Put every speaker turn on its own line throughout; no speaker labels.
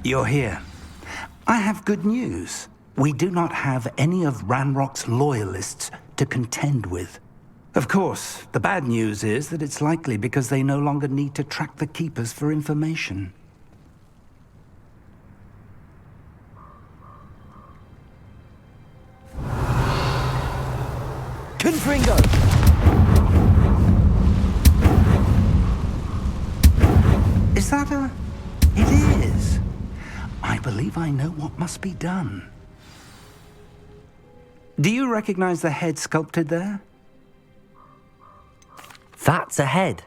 You're here. I have good news. We do not have any of Ranrock's loyalists to contend with. Of course, the bad news is that it's likely because they no longer need to track the Keepers for information.
Confringo!
Is that a... It is. I believe I know what must be done. Do you recognize the head sculpted there?
That's a head.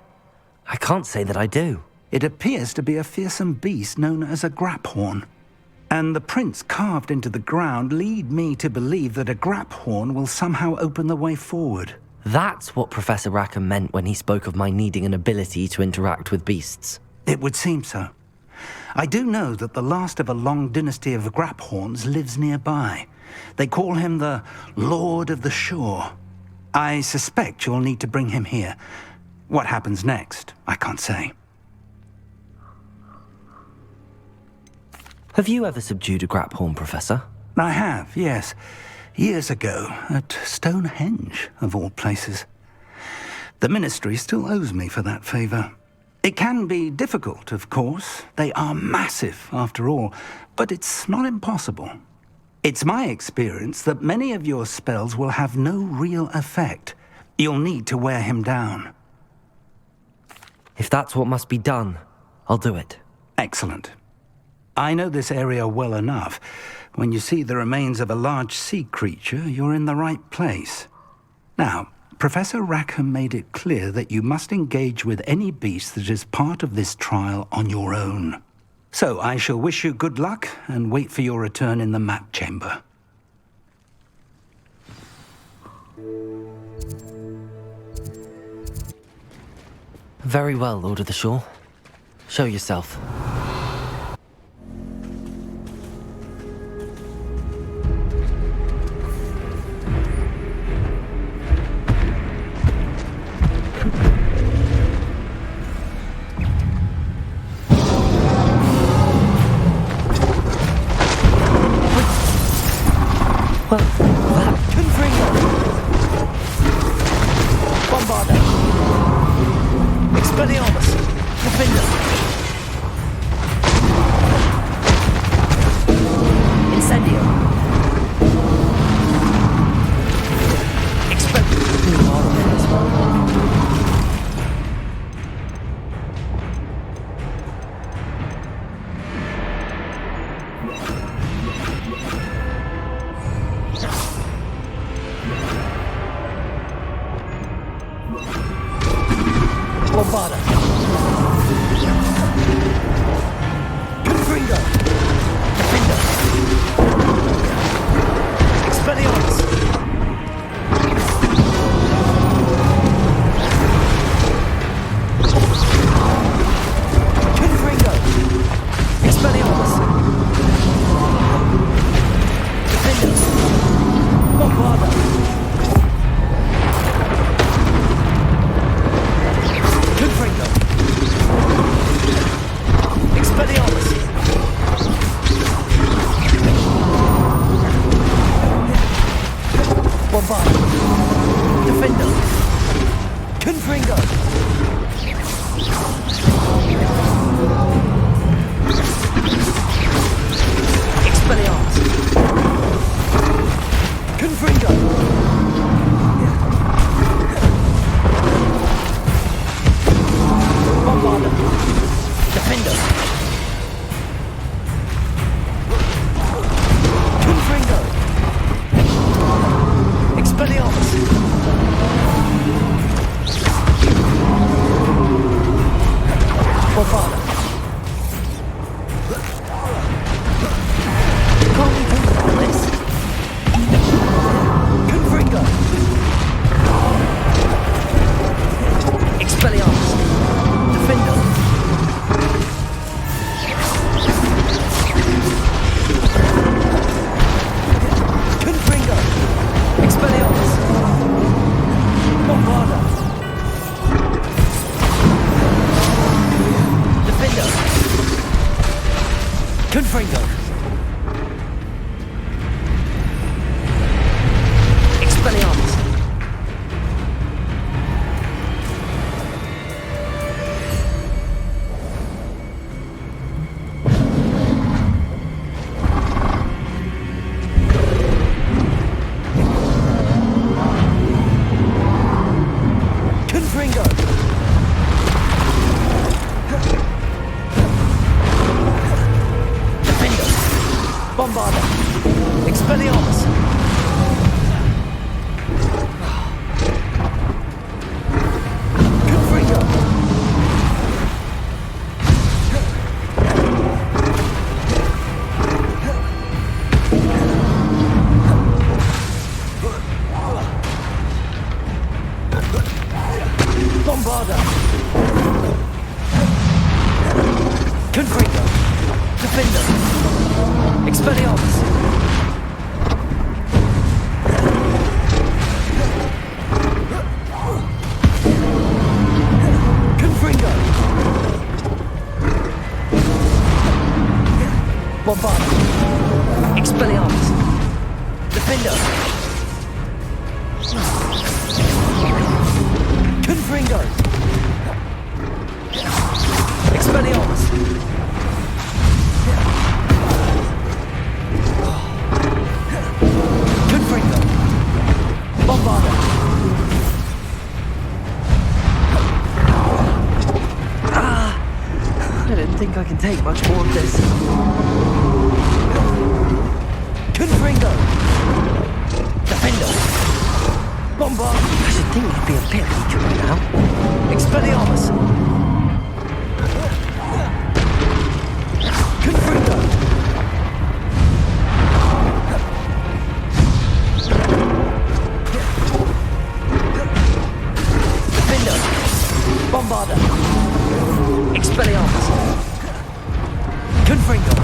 I can't say that I do.
It appears to be a fearsome beast known as a graphorn. And the prints carved into the ground lead me to believe that a graphorn will somehow open the way forward.
That's what Professor Rackham meant when he spoke of my needing an ability to interact with beasts.
It would seem so. I do know that the last of a long dynasty of graphorns lives nearby. They call him the Lord of the Shore. I suspect you'll need to bring him here. What happens next, I can't say.
Have you ever subdued a graphorn, Professor?
I have, yes. Years ago, at Stonehenge, of all places. The Ministry still owes me for that favor. It can be difficult, of course. They are massive, after all, but it's not impossible. It's my experience that many of your spells will have no real effect. You'll need to wear him down.
If that's what must be done, I'll do it.
Excellent. I know this area well enough. When you see the remains of a large sea creature, you're in the right place. Now, Professor Rackham made it clear that you must engage with any beast that is part of this trial on your own. So I shall wish you good luck and wait for your return in the map chamber.
Very well, Lord of the Shore. Show yourself. Well, that Confringo! Bombarda! Expelliarmus! Defender! Incendio! Bombarda! Confringo! Defender! Expelliarmus! Confringo! Expelliarmus! Defender! Bombarda! Confringo! Expelliarmus! Bombarda! Defender! Confringo! Expelliarmus! Confringo! Bombarda! Defender! Confringo! Expelliarmus! Defender! Confringo! Expelliarmus! Confringo! Bombarda! I didn't think I can take much more of this. Confringo! Defender! Bombard! I should think you'd be a bit weaker right now. Expelliarmus! Confringo! Defender! Bombarda! Expelliarmus! Confringo!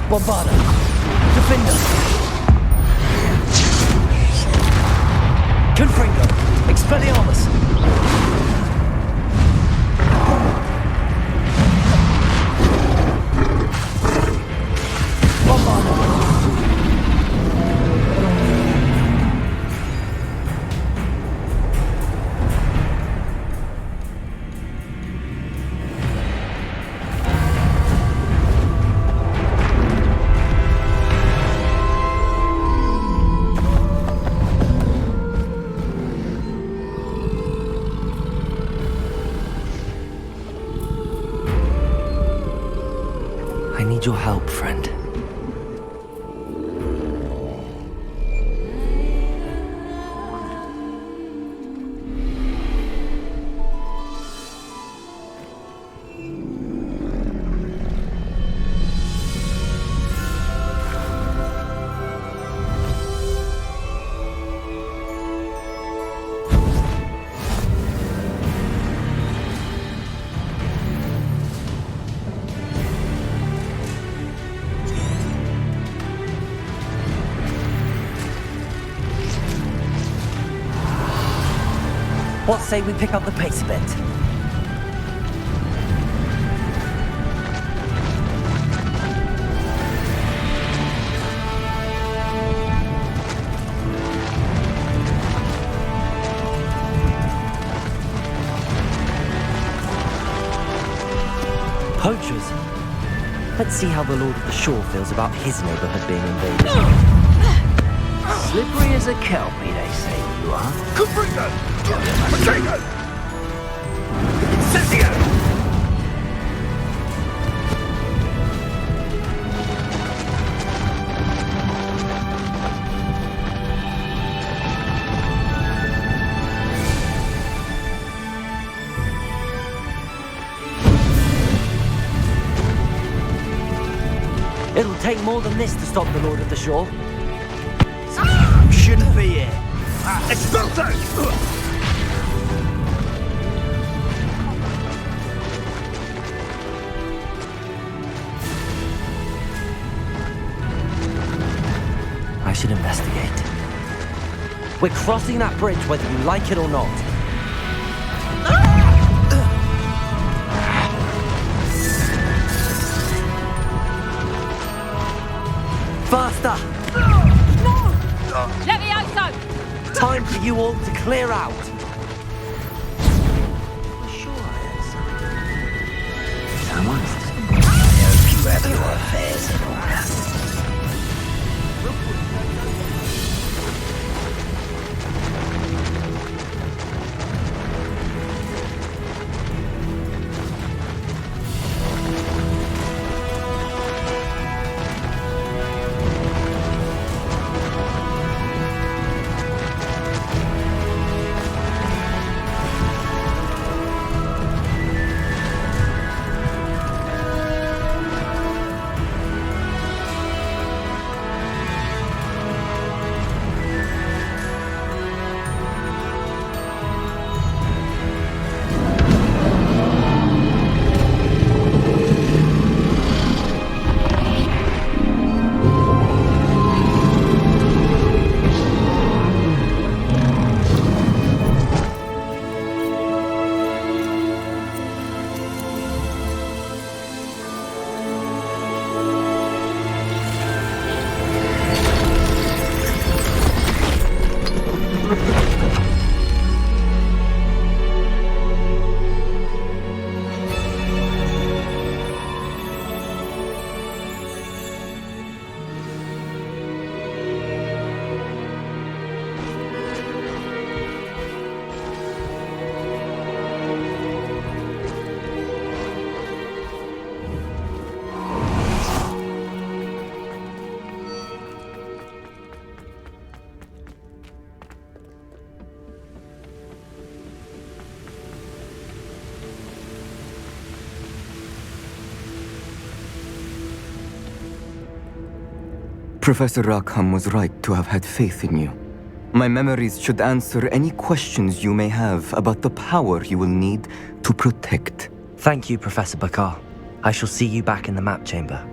Bombarda! Defender! Confringo! Expelliarmus! Bombarda! I need your help, friend. What say we pick up the pace a bit? Poachers? Let's see how the Lord of the Shore feels about his neighborhood being invaded.
Slippery as a kelpie, they say you are.
Confringo! Potato! Incendio!
It'll take more than this to stop the Lord of the Shore.
Shouldn't be here.
Expulso!
I should investigate. We're crossing that bridge whether you like it or not. Faster!
Levioso!
Time for you all to clear out.
Sure I had something. Someone? I hope you have your affairs in order.
Professor Rackham was right to have had faith in you. My memories should answer any questions you may have about the power you will need to protect.
Thank you, Professor Bakar. I shall see you back in the map chamber.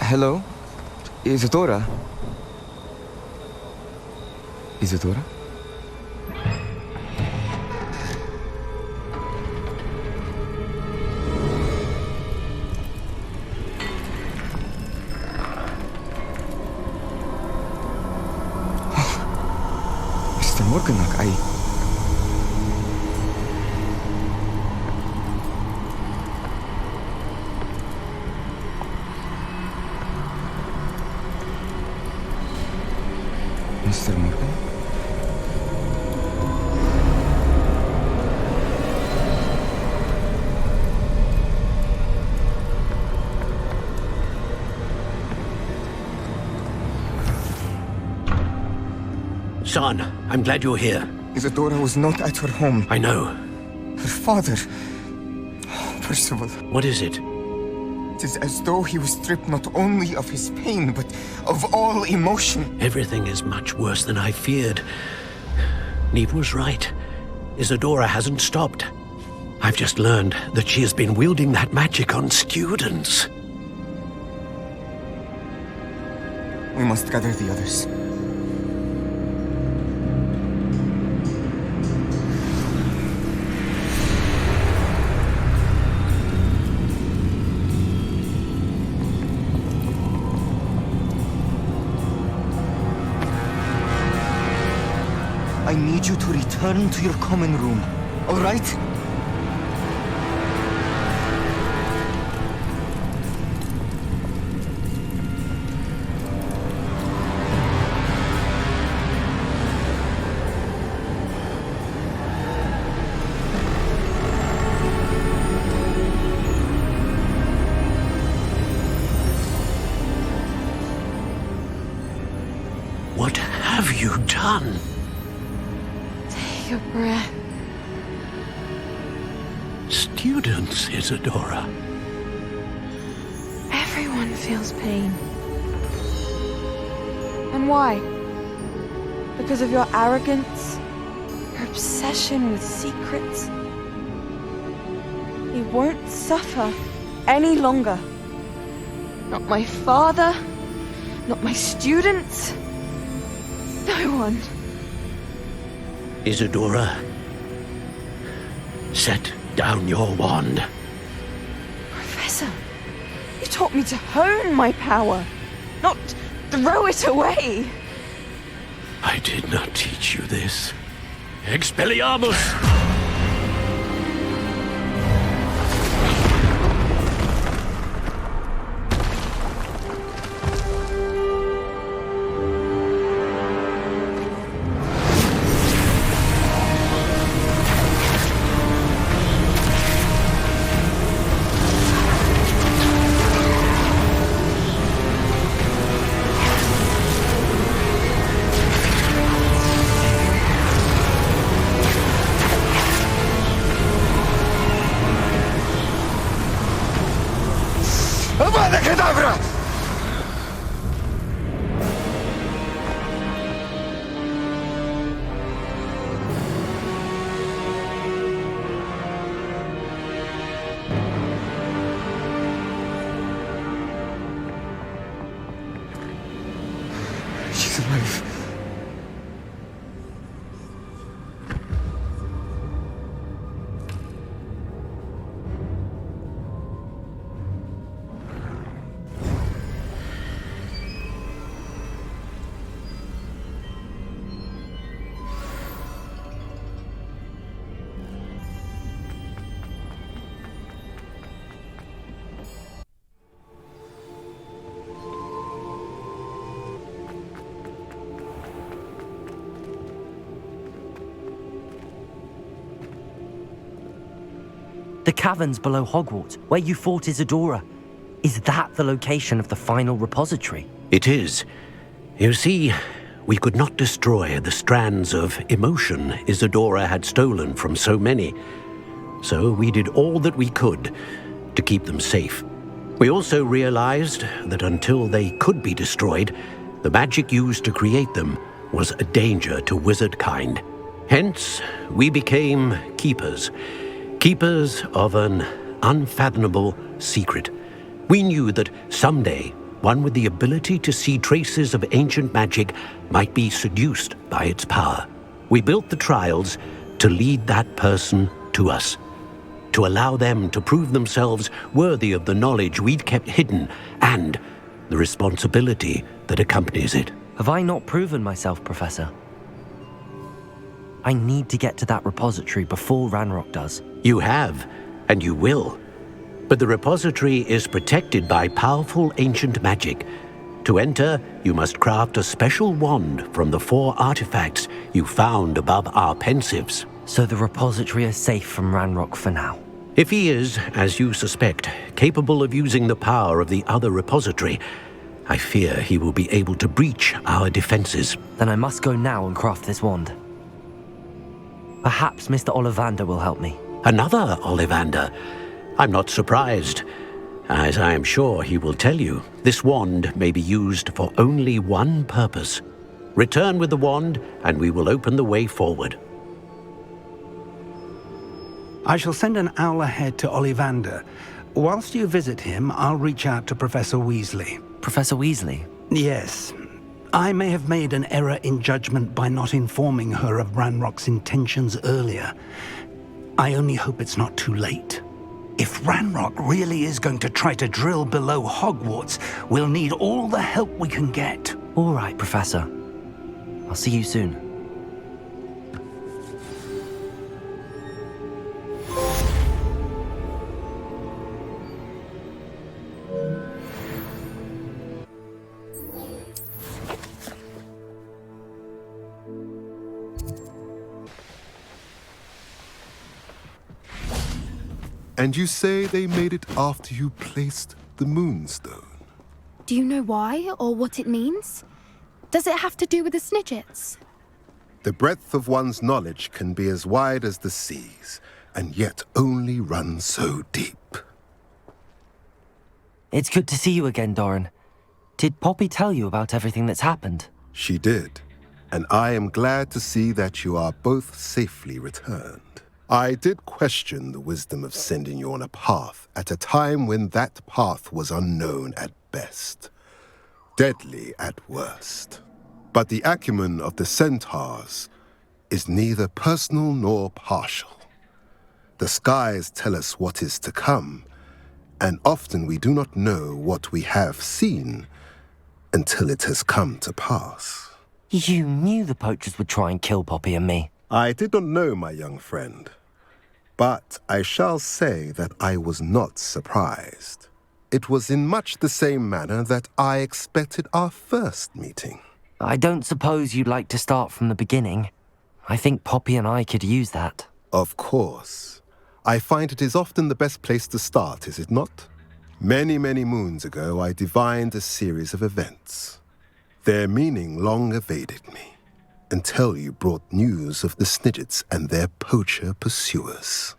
Hello? Isadora? Isadora? Mr. Morganach, Mr. Morgan?
Son, I'm glad you're here.
Isadora was not at her home.
I know.
Her father... Percival.
What is it?
It is as though he was stripped not only of his pain, but of all emotion.
Everything is much worse than I feared. Neve was right. Isadora hasn't stopped. I've just learned that she has been wielding that magic on students.
We must gather the others. I need you to return to your common room, all right?
What have you done?
Take a breath.
Students, Isadora.
Everyone feels pain. And why? Because of your arrogance? Your obsession with secrets? He won't suffer any longer. Not my father, not my students, no one.
Isadora, set down your wand.
Professor, you taught me to hone my power, not throw it away.
I did not teach you this. Expelliarmus!
Avada Kedavra! She's alive.
The caverns below Hogwarts, where you fought Isadora. Is that the location of the final repository?
It is. You see, we could not destroy the strands of emotion Isadora had stolen from so many. So we did all that we could to keep them safe. We also realized that until they could be destroyed, the magic used to create them was a danger to wizard kind. Hence, we became keepers. Keepers of an unfathomable secret. We knew that someday, one with the ability to see traces of ancient magic might be seduced by its power. We built the trials to lead that person to us, to allow them to prove themselves worthy of the knowledge we'd kept hidden and the responsibility that accompanies it.
Have I not proven myself, Professor? I need to get to that repository before Ranrock does.
You have, and you will. But the repository is protected by powerful ancient magic. To enter, you must craft a special wand from the 4 artifacts you found above our pensives.
So the repository is safe from Ranrock for now.
If he is, as you suspect, capable of using the power of the other repository, I fear he will be able to breach our defenses.
Then I must go now and craft this wand. Perhaps Mr. Ollivander will help me.
Another Ollivander? I'm not surprised. As I am sure he will tell you, this wand may be used for only one purpose. Return with the wand, and we will open the way forward.
I shall send an owl ahead to Ollivander. Whilst you visit him, I'll reach out to Professor Weasley.
Professor Weasley?
Yes. I may have made an error in judgment by not informing her of Ranrock's intentions earlier. I only hope it's not too late. If Ranrock really is going to try to drill below Hogwarts, we'll need all the help we can get.
All right, Professor. I'll see you soon.
And you say they made it after you placed the Moonstone?
Do you know why or what it means? Does it have to do with the Snidgets?
The breadth of one's knowledge can be as wide as the seas, and yet only run so deep.
It's good to see you again, Doran. Did Poppy tell you about everything that's happened?
She did, and I am glad to see that you are both safely returned. I did question the wisdom of sending you on a path at a time when that path was unknown at best, deadly at worst. But the acumen of the centaurs is neither personal nor partial. The skies tell us what is to come, and often we do not know what we have seen until it has come to pass.
You knew the poachers would try and kill Poppy and me.
I did not know, my young friend, but I shall say that I was not surprised. It was in much the same manner that I expected our first meeting.
I don't suppose you'd like to start from the beginning. I think Poppy and I could use that.
Of course. I find it is often the best place to start, is it not? Many, many moons ago, I divined a series of events. Their meaning long evaded me, until you brought news of the Snidgets and their poacher pursuers.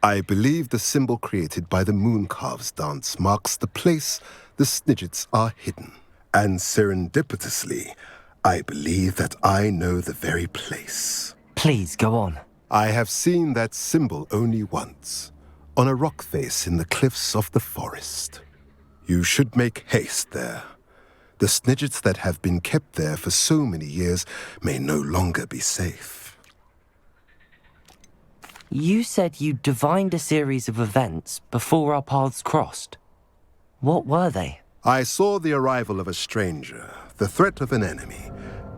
I believe the symbol created by the Mooncalves dance marks the place the Snidgets are hidden. And serendipitously, I believe that I know the very place.
Please, go on.
I have seen that symbol only once, on a rock face in the cliffs of the forest. You should make haste there. The Snidgets that have been kept there for so many years may no longer be safe.
You said you divined a series of events before our paths crossed. What were they?
I saw the arrival of a stranger, the threat of an enemy,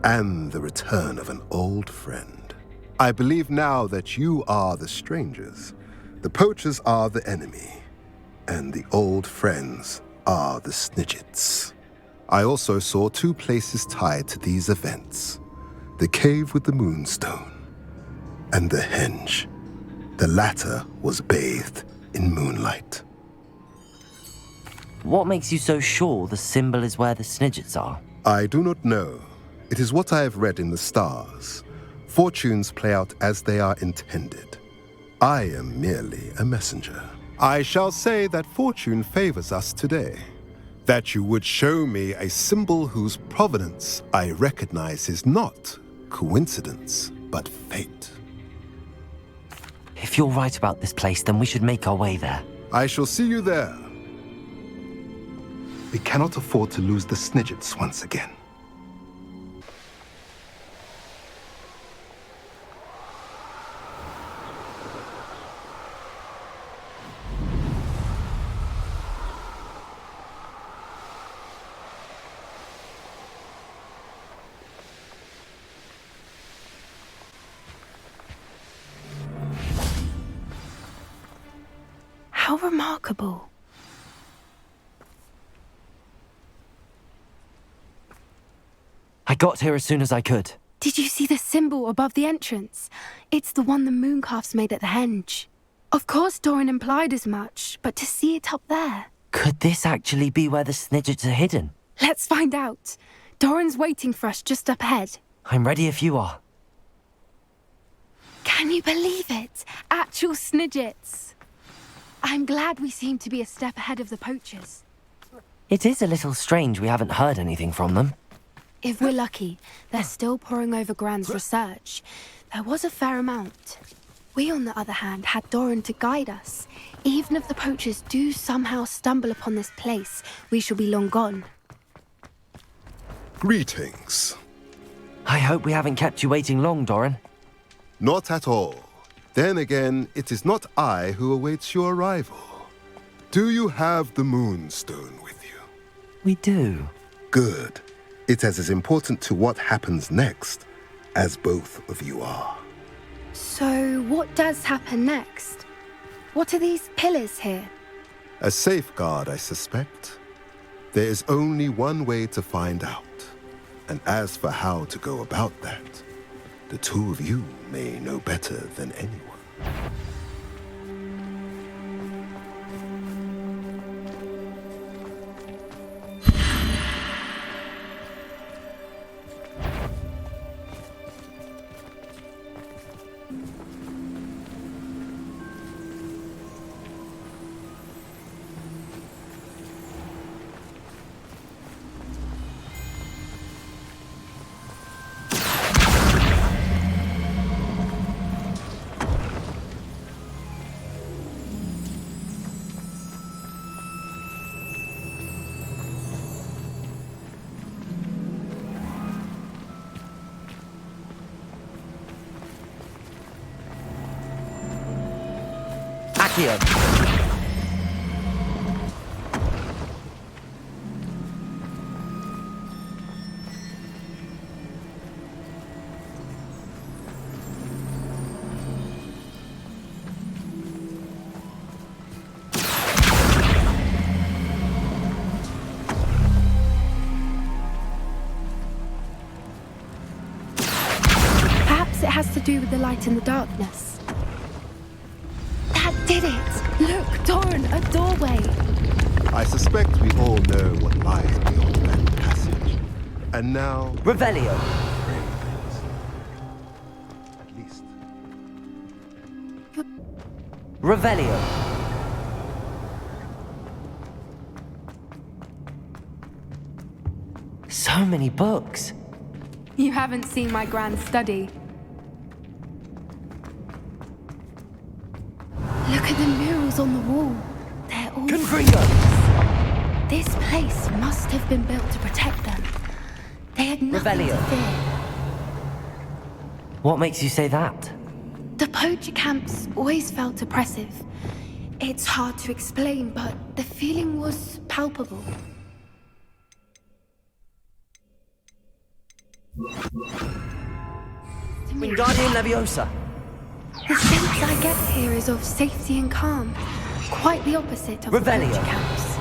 and the return of an old friend. I believe now that you are the strangers, the poachers are the enemy, and the old friends are the Snidgets. I also saw 2 places tied to these events: the cave with the Moonstone and the henge. The latter was bathed in moonlight.
What makes you so sure the symbol is where the Snidgets are?
I do not know. It is what I have read in the stars. Fortunes play out as they are intended. I am merely a messenger. I shall say that fortune favors us today. That you would show me a symbol whose provenance I recognize is not coincidence, but fate.
If you're right about this place, then we should make our way there.
I shall see you there. We cannot afford to lose the Snidgets once again.
How remarkable.
I got here as soon as I could.
Did you see the symbol above the entrance? It's the one the Mooncalfs made at the henge. Of course Doran implied as much, but to see it up there...
Could this actually be where the Snidgets are hidden?
Let's find out. Doran's waiting for us just up ahead.
I'm ready if you are.
Can you believe it? Actual Snidgets. I'm glad we seem to be a step ahead of the poachers.
It is a little strange we haven't heard anything from them.
If we're lucky, they're still poring over Gran's research. There was a fair amount. We, on the other hand, had Doran to guide us. Even if the poachers do somehow stumble upon this place, we shall be long gone.
Greetings.
I hope we haven't kept you waiting long, Doran.
Not at all. Then again, it is not I who awaits your arrival. Do you have the Moonstone with you?
We do.
Good. It is as important to what happens next as both of you are.
So, what does happen next? What are these pillars here?
A safeguard, I suspect. There is only one way to find out. And as for how to go about that, the two of you may know better than anyone.
Accio.
Perhaps it has to do with the light in the darkness. That did it! Look, Doran, a doorway!
I suspect we all know what lies beyond that passage. And now...
Revelio.
At least...
Revelio. So many books.
You haven't seen my grand study. Look at the murals on the wall. They're all...
Confringo.
This place must have been built to protect them. They had nothing
Revelio.
to fear.
What makes you say that?
The poacher camps always felt oppressive. It's hard to explain, but the feeling was palpable.
Wingardium Leviosa.
The sense I get here is of safety and calm. Quite the opposite of
Revelio.
the poacher camps.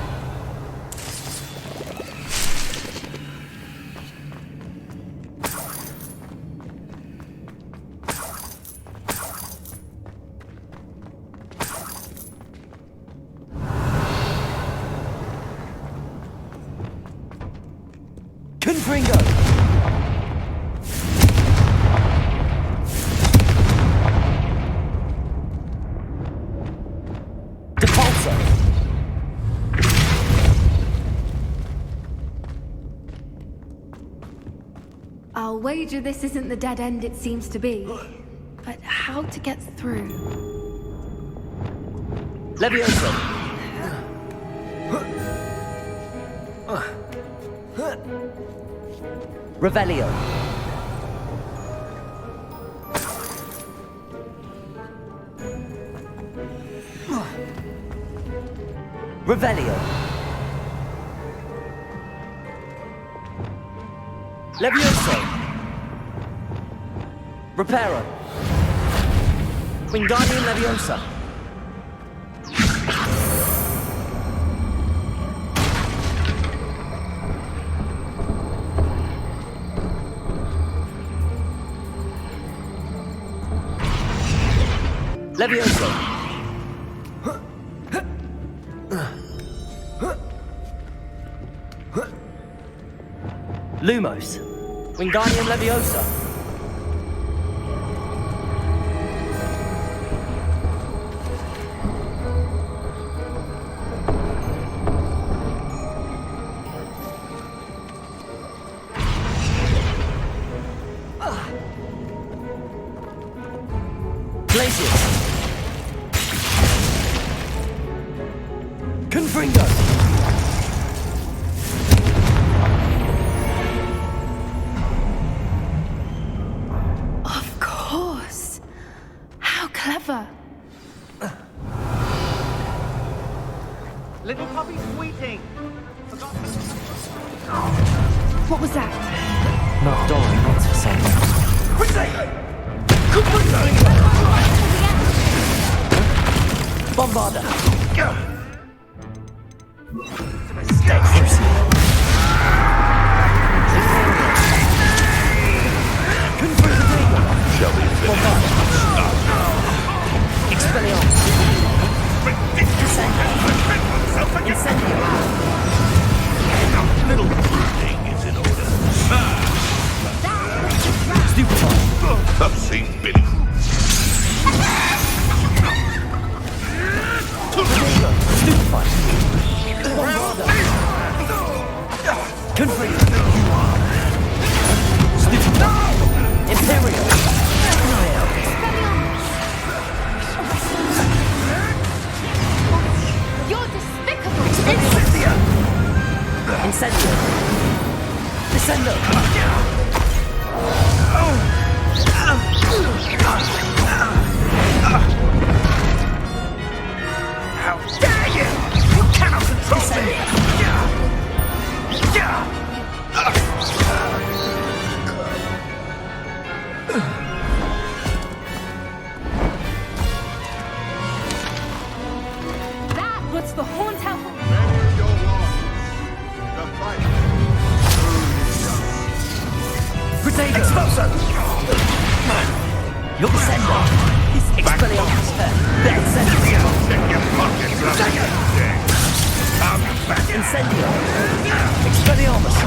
Confringo! Depulso!
I'll wager this isn't the dead end it seems to be. But how to get through?
Levioso! Revelio! Revelio! Levioso! Reparo! Wingardium Leviosa! Levioso! Lumos! Wingardium Leviosa! Glacius! Confringo!
Of course. How clever.
Little puppy squeaking.
What was that?
Not Doran, that's for saying. Bombarda! Expelliarmus! Incendio!
Little thing is in order.
Stupefy!
I've seen Billy.
Stupefy! Bombarda! Confringo! Stupefy! Imperial!
You're despicable.
Incendio! Descendo!
How dare you! You cannot control me!
That was the Horn Temple.
Protego! Expulso! Your descender! Expelliarmus! Incendio!
Check your pockets, brother! Come back!
Incendio! Expelliarmus!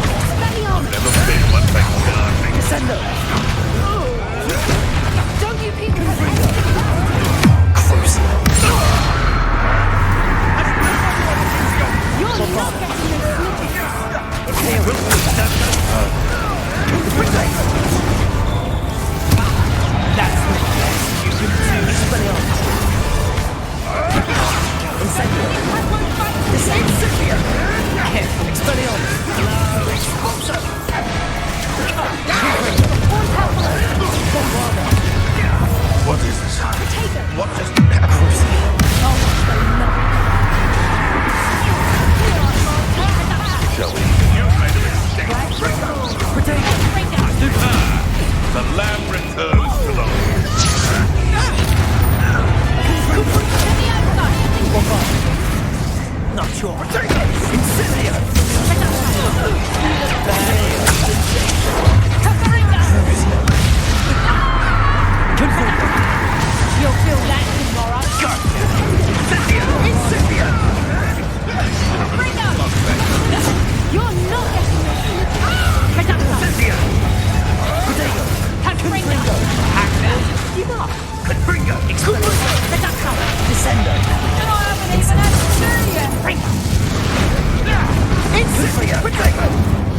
Never been what they done.
Descendo!
Don't you people have
Crucial!
You're not getting this
Imperial! That's it! Expelliarmus! Incendio! Incendio! Careful! Expelliarmus! Expulso! Bombarda!
What is this? What just
Crucial!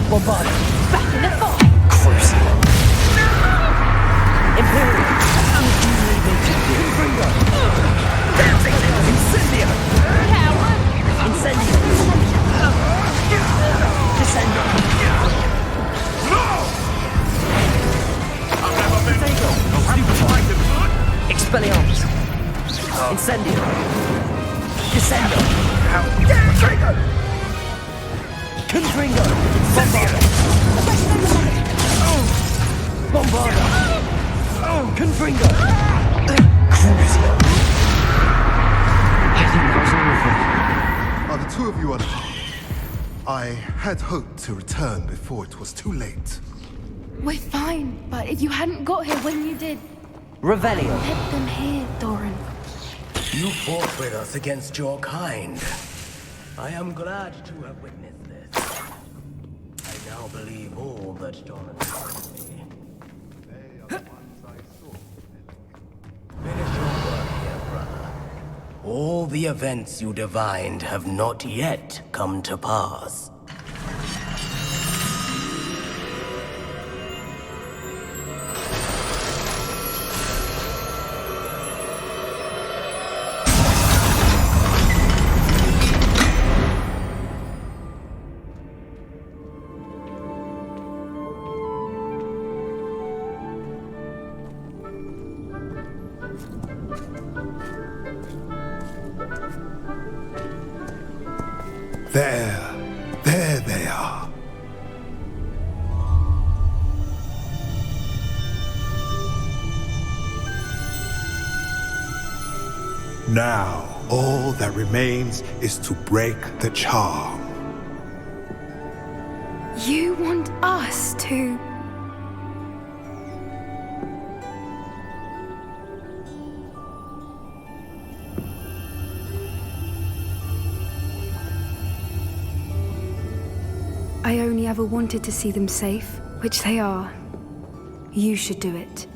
Bombard.
Back in the fight!
Crucial. Imperial. Confringo. Incendio.
Coward!
Incendio. Descendo. Expelliarmus. Incendio. Descendo. Confringo. Bombardo. Bombardo. Confringo. Crucio. I think that was all of them.
Are the two of you unharmed? I had hoped to return before it was too late.
We're fine, but if you hadn't got here when you did,
Revelio.
let them here, Doran.
You fought with us against your kind. I am glad to have witnessed this. I now believe all that Doran told me. Finish your work here, brother. All the events you divined have not yet come to pass.
There they are. Now, all that remains is to break the charm.
You want us to... I only ever wanted to see them safe, which they are. You should do it.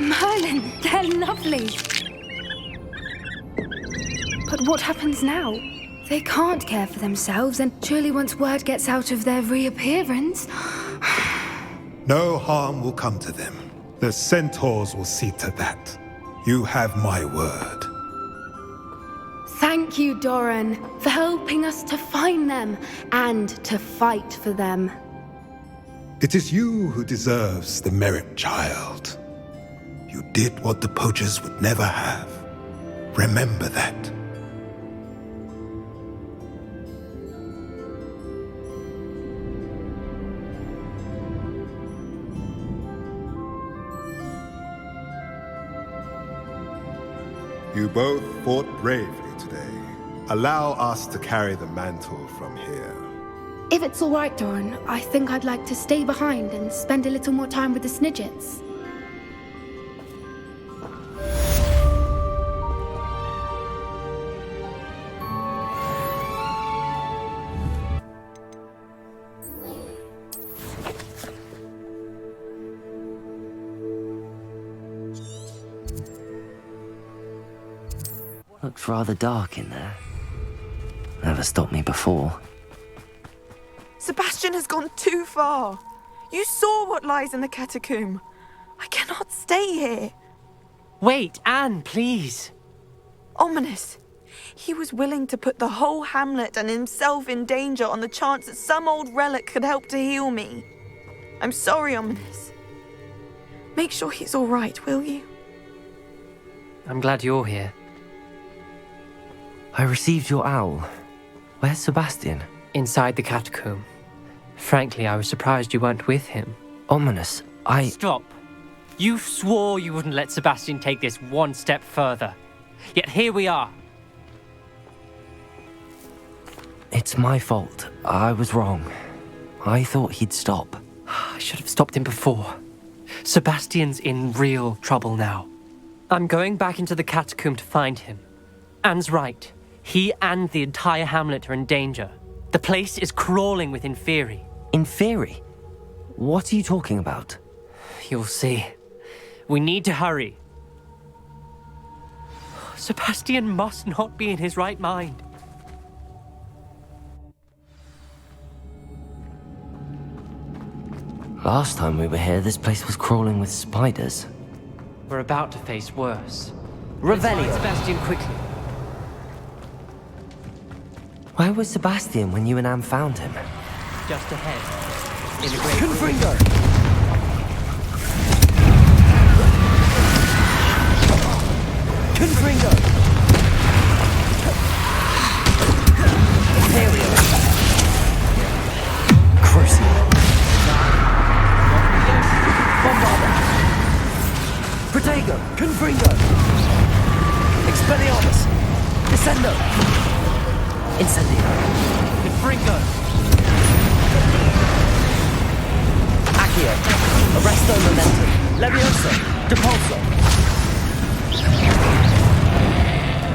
Merlin, they're lovely. But what happens now? They can't care for themselves, and surely once word gets out of their reappearance...
No harm will come to them. The centaurs will see to that. You have my word.
Thank you, Doran, for helping us to find them and to fight for them.
It is you who deserves the merit, child. You did what the poachers would never have. Remember that. You both fought bravely today. Allow us to carry the mantle from here.
If it's all right, Doran, I think I'd like to stay behind and spend a little more time with the Snidgets.
Looks rather dark in there. Never stopped me before.
Sebastian has gone too far. You saw what lies in the catacomb. I cannot stay here.
Wait, Anne, please.
Ominous. He was willing to put the whole hamlet and himself in danger on the chance that some old relic could help to heal me. I'm sorry, Ominous. Make sure he's all right, will you?
I'm glad you're here.
I received your owl. Where's Sebastian?
Inside the catacomb. Frankly, I was surprised you weren't with him.
Ominous,
Stop. You swore you wouldn't let Sebastian take this one step further. Yet here we are.
It's my fault. I was wrong. I thought he'd stop.
I should have stopped him before. Sebastian's in real trouble now. I'm going back into the catacomb to find him. Anne's right. He and the entire hamlet are in danger. The place is crawling with Inferi.
Inferi? What are you talking about?
You'll see. We need to hurry. Sebastian must not be in his right mind.
Last time we were here, this place was crawling with spiders.
We're about to face worse.
Revelio!
Let's find Sebastian quickly.
Where was Sebastian when you and Anne found him?
Just ahead. In the great
Confringo! Confringo! Imperial! Crucible! Bombarda! Protego! Confringo! Expelliarmus! Descendo! Incendio!
Confringo!
Accio! Arresto Momentum! Levioso! Depulso!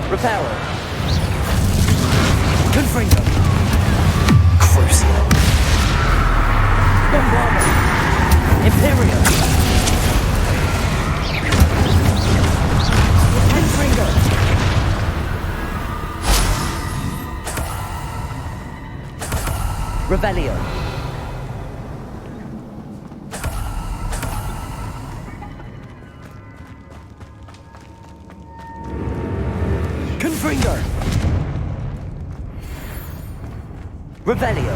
Reparo! Confringo! Crucio! Bombarda! Imperio! Confringo! Revelio! Confringo! Revelio!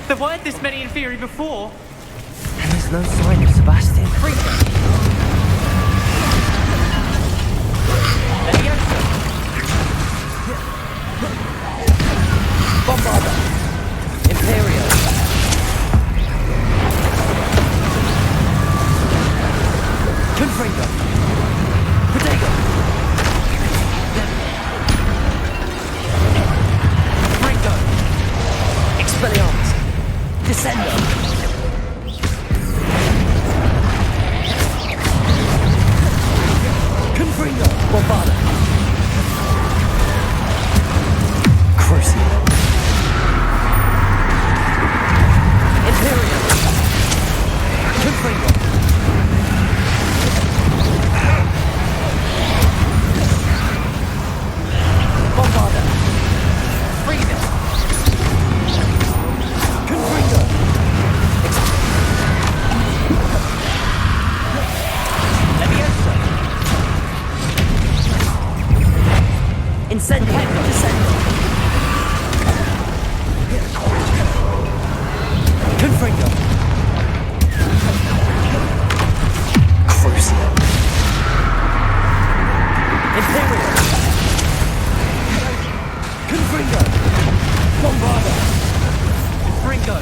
There weren't this many Inferi before.
And there's no sign of Sebastian. Bombarda! Imperio! Confringo! Protego! Confringo! Expelliarmus! Descendo! Confringo! Bombarda! Crucio! Imperial! Confringo! Bombarda! Freedom! Confringo! Levioso! Incendio! Descendo! Confringo! Crucio! Imperial! Confringo! Bombarda!
Confringo!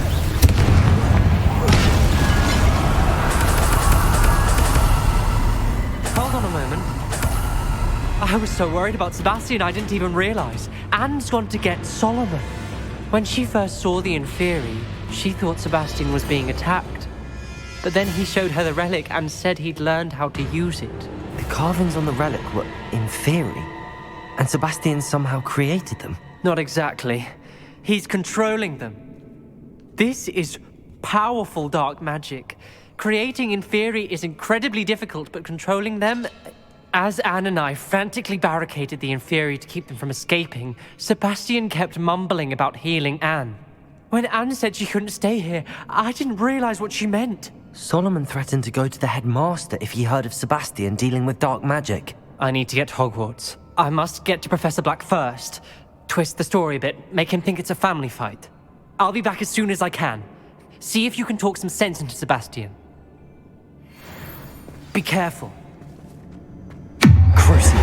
Hold on a moment. I was so worried about Sebastian I didn't even realize. Anne's gone to get Solomon. When she first saw the Inferi, she thought Sebastian was being attacked. But then he showed her the relic and said he'd learned how to use it.
The carvings on the relic were Inferi, and Sebastian somehow created them.
Not exactly. He's controlling them. This is powerful dark magic. Creating Inferi is incredibly difficult, but controlling them... As Anne and I frantically barricaded the Inferi to keep them from escaping, Sebastian kept mumbling about healing Anne. When Anne said she couldn't stay here, I didn't realize what she meant.
Solomon threatened to go to the headmaster if he heard of Sebastian dealing with dark magic.
I need to get to Hogwarts. I must get to Professor Black first. Twist the story a bit, make him think it's a family fight. I'll be back as soon as I can. See if you can talk some sense into Sebastian. Be careful.
Crucio!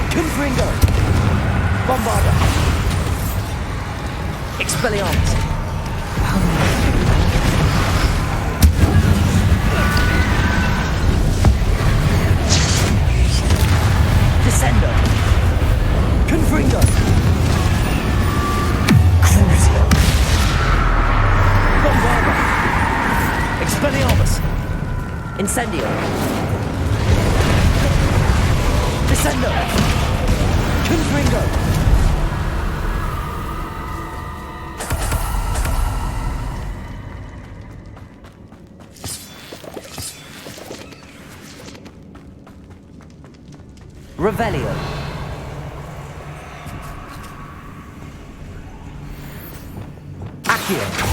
Confringo! Bombarda! Expelliarmus! Descendo! Confringo! Revelio. Accio.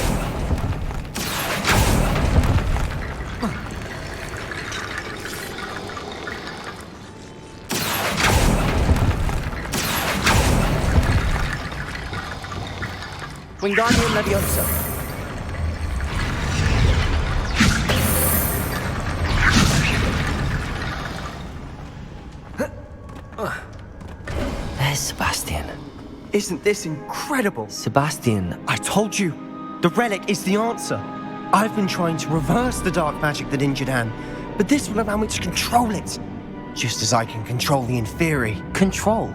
Wingardium Leviosa. There's Sebastian.
Isn't this incredible?
Sebastian,
I told you, the relic is the answer. I've been trying to reverse the dark magic that injured Anne, but this will allow me to control it. Just as I can control the Inferi.
control.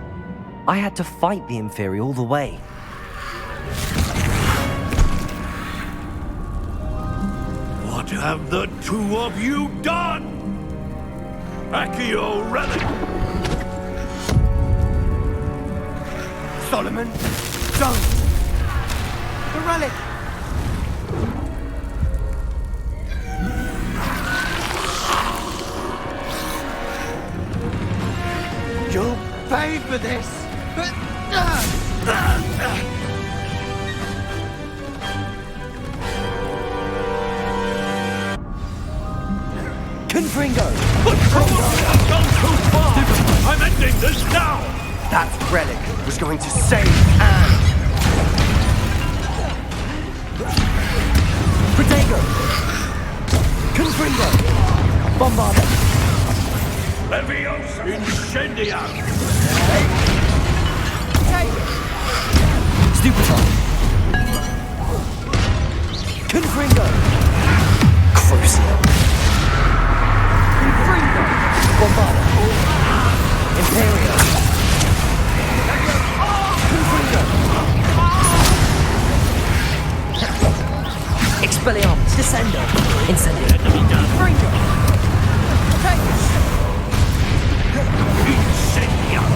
I had to fight the Inferi all the way.
What have the two of you done? Accio Relic!
Solomon, don't! The relic! You'll pay for this!
Confringo!
But I've gone too far! I'm ending this now!
That relic was going to save Anne!
Protego! Confringo! Bombarda!
Leviosa! Incendiar!
Stupefy! Confringo! Crucio! Confringo! Bombarda! Imperio! Confringo! Expelliarmus! Descendo! Incendio! Confringo!
Incendiar!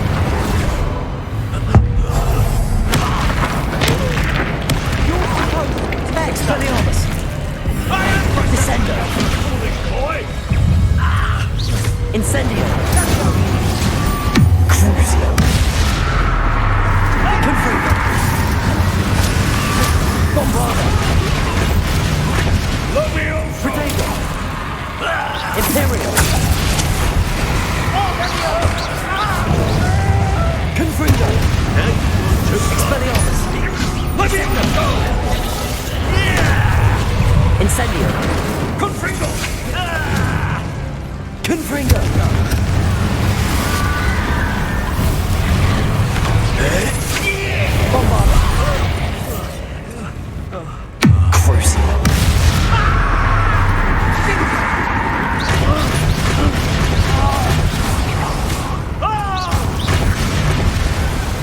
Expelliarmus! Descendo!
Foolish boy!
Incendio! Crucio! Confringo! Bombarda!
Leviosa!
Protego! Imperio! Confringo! Expelliarmus!
Leviosa!
Incendio!
Confringo!
Confringo! Bombarda! Crucio!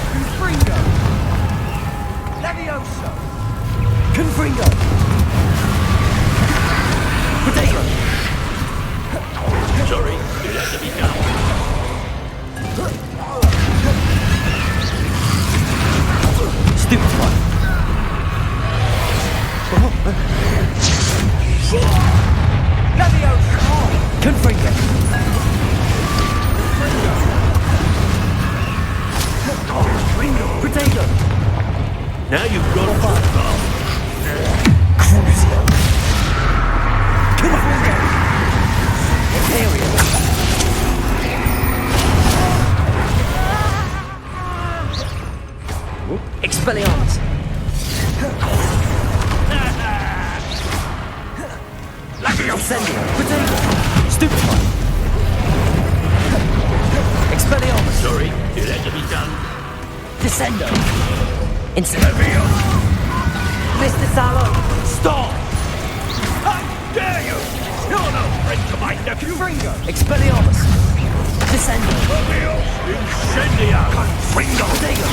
Confringo! Leviosa!
Confringo! Protego!
Sorry, it had to be done.
Stupefy!
Leviosa!
Confringo! Protego!
Now you've got a far.
Crucio! Confringo! Imperial! Expelliarmus! Incendio! Protego! Stupefy! Expelliarmus!
Sorry, it had to be done.
Descendo! Incendio! Mr. Sallow!
Stop! How dare you! You're no friend to my nephew!
Confringo!
Expelliarmus! Descendo!
Leviosa! Incendiar! Confringo!
Protego!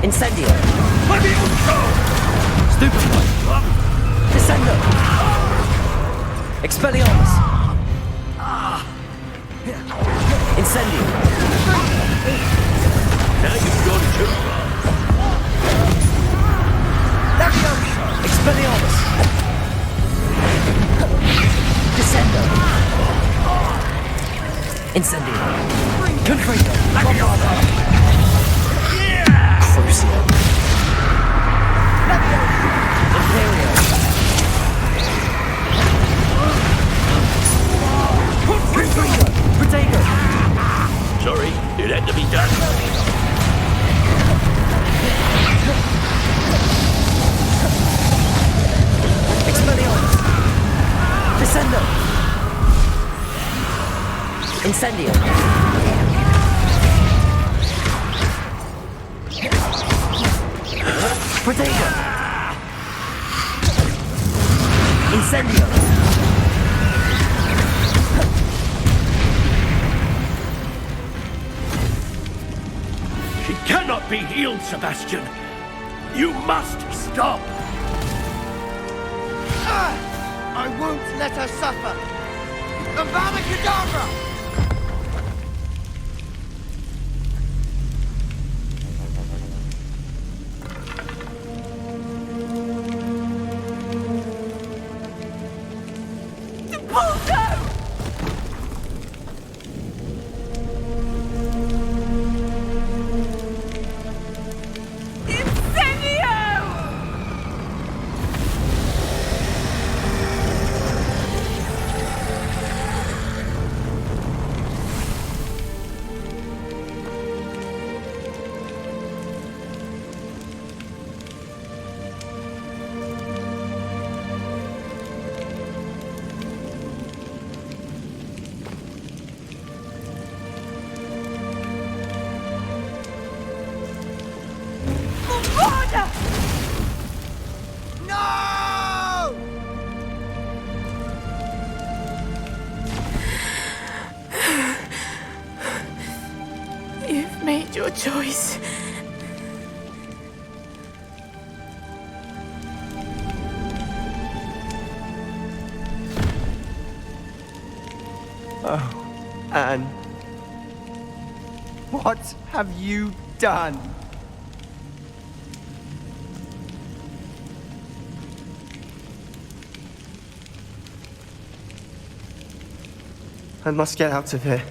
Incendio!
Leviosa!
Stupefy! Descendo! Expelliarmus! Incendio.
Now you've gone too far.
Levioso. Expelliarmus. Descendo. Incendio. Confringo. Bombardo. Crucio. Levioso. Imperio. Confringo. Protego.
Sorry, it had to be done.
Expelliarmus. Descendo. Incendio. Protego. Incendio.
She cannot be healed, Sebastian. You must stop.
I won't let her suffer. Avada Kedavra! No!
You've made your choice.
Oh, Anne. What have you done? I must get out of here.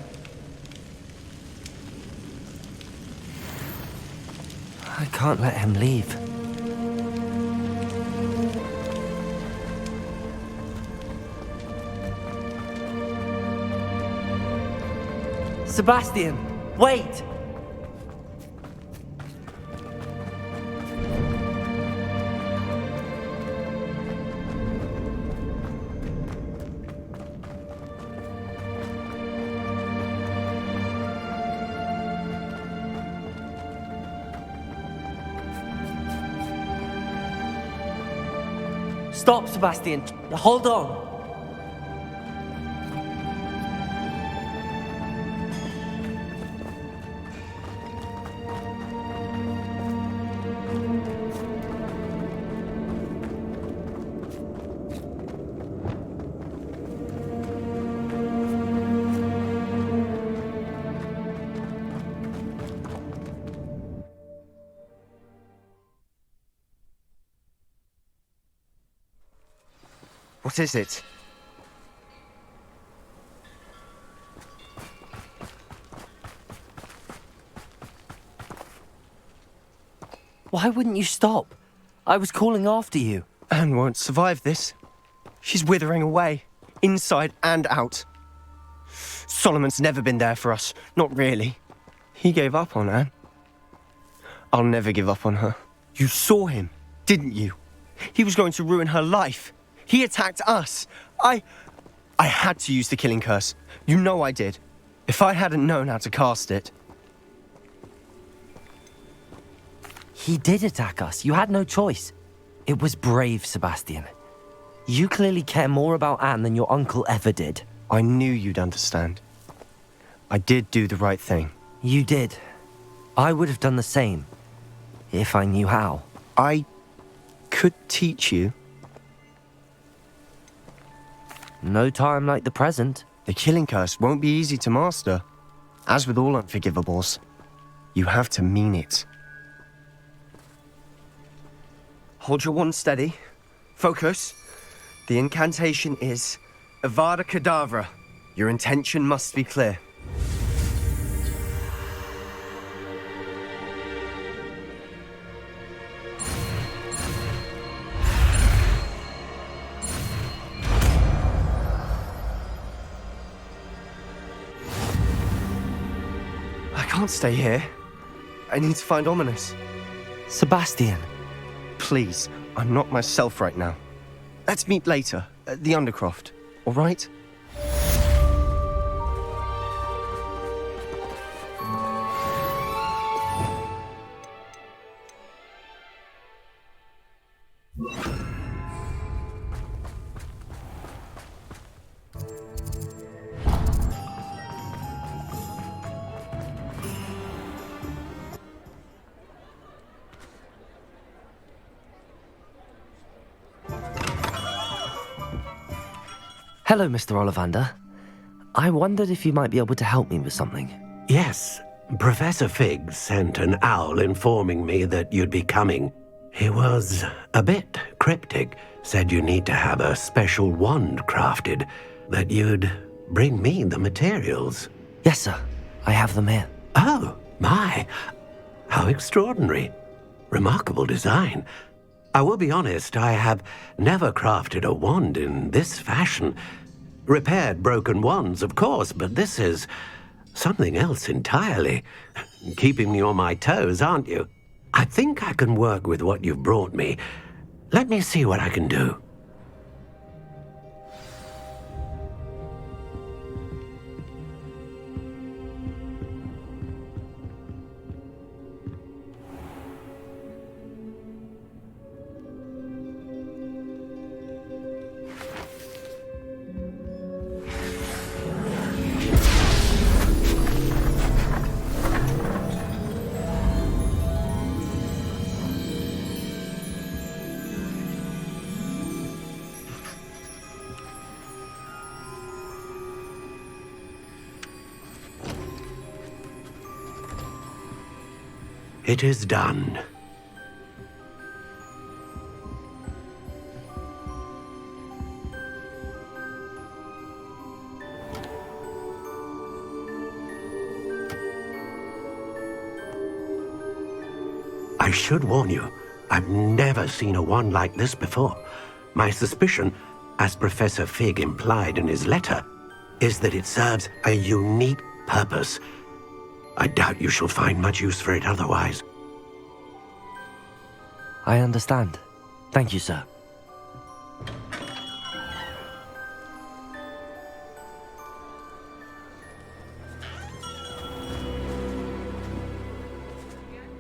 I can't let him leave. Sebastian, wait! Stop, Sebastian. Hold on.
What is it?
Why wouldn't you stop? I was calling after you.
Anne won't survive this. She's withering away, inside and out. Solomon's never been there for us, not really. He gave up on Anne. I'll never give up on her. You saw him, didn't you? He was going to ruin her life. He attacked us. I had to use the killing curse. You know I did. If I hadn't known how to cast it.
He did attack us. You had no choice. It was brave, Sebastian. You clearly care more about Anne than your uncle ever did.
I knew you'd understand. I did do the right thing.
You did. I would have done the same, if I knew how.
I could teach you.
No time like the present.
The killing curse won't be easy to master. As with all unforgivables, you have to mean it. Hold your wand steady. Focus. The incantation is Avada Kedavra. Your intention must be clear. I can't stay here. I need to find Ominous.
Sebastian.
Please, I'm not myself right now. Let's meet later at the Undercroft, all right?
Hello, Mr. Ollivander. I wondered if you might be able to help me with something.
Yes, Professor Fig sent an owl informing me that you'd be coming. He was a bit cryptic, said you need to have a special wand crafted, that you'd bring me the materials.
Yes, sir. I have them here.
Oh, my. How extraordinary. Remarkable design. I will be honest, I have never crafted a wand in this fashion. Repaired broken wands, of course, but this is something else entirely. Keeping me on my toes, aren't you? I think I can work with what you've brought me. Let me see what I can do. It is done. I should warn you, I've never seen a wand like this before. My suspicion, as Professor Fig implied in his letter, is that it serves a unique purpose. I doubt you shall find much use for it otherwise.
I understand. Thank you, sir.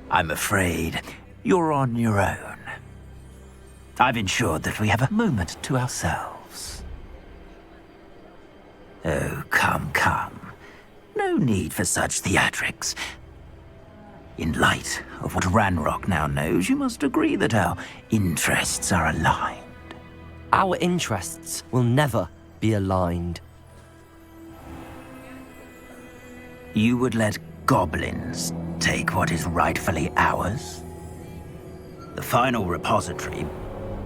I'm afraid you're on your own. I've ensured that we have a moment to ourselves. Oh, come, come. No need for such theatrics. In light of what Ranrock now knows, you must agree that our interests are aligned.
Our interests will never be aligned.
You would let goblins take what is rightfully ours? The final repository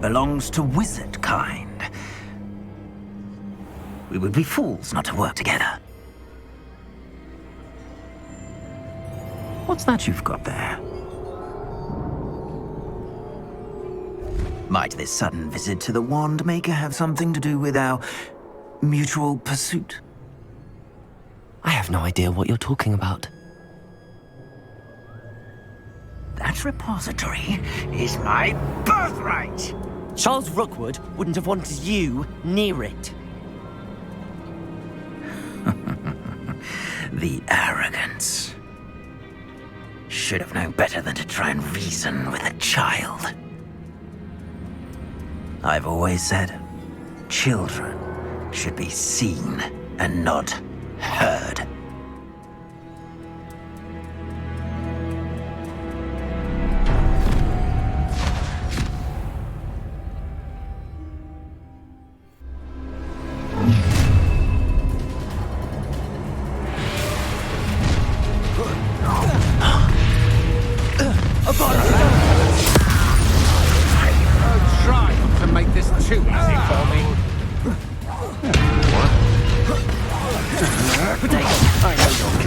belongs to wizard kind. We would be fools not to work together. What's that you've got there? Might this sudden visit to the Wand Maker have something to do with our mutual pursuit?
I have no idea what you're talking about.
That repository is my birthright!
Charles Rookwood wouldn't have wanted you near it.
The arrogance. Should have known better than to try and reason with a child. I've always said, children should be seen and not heard.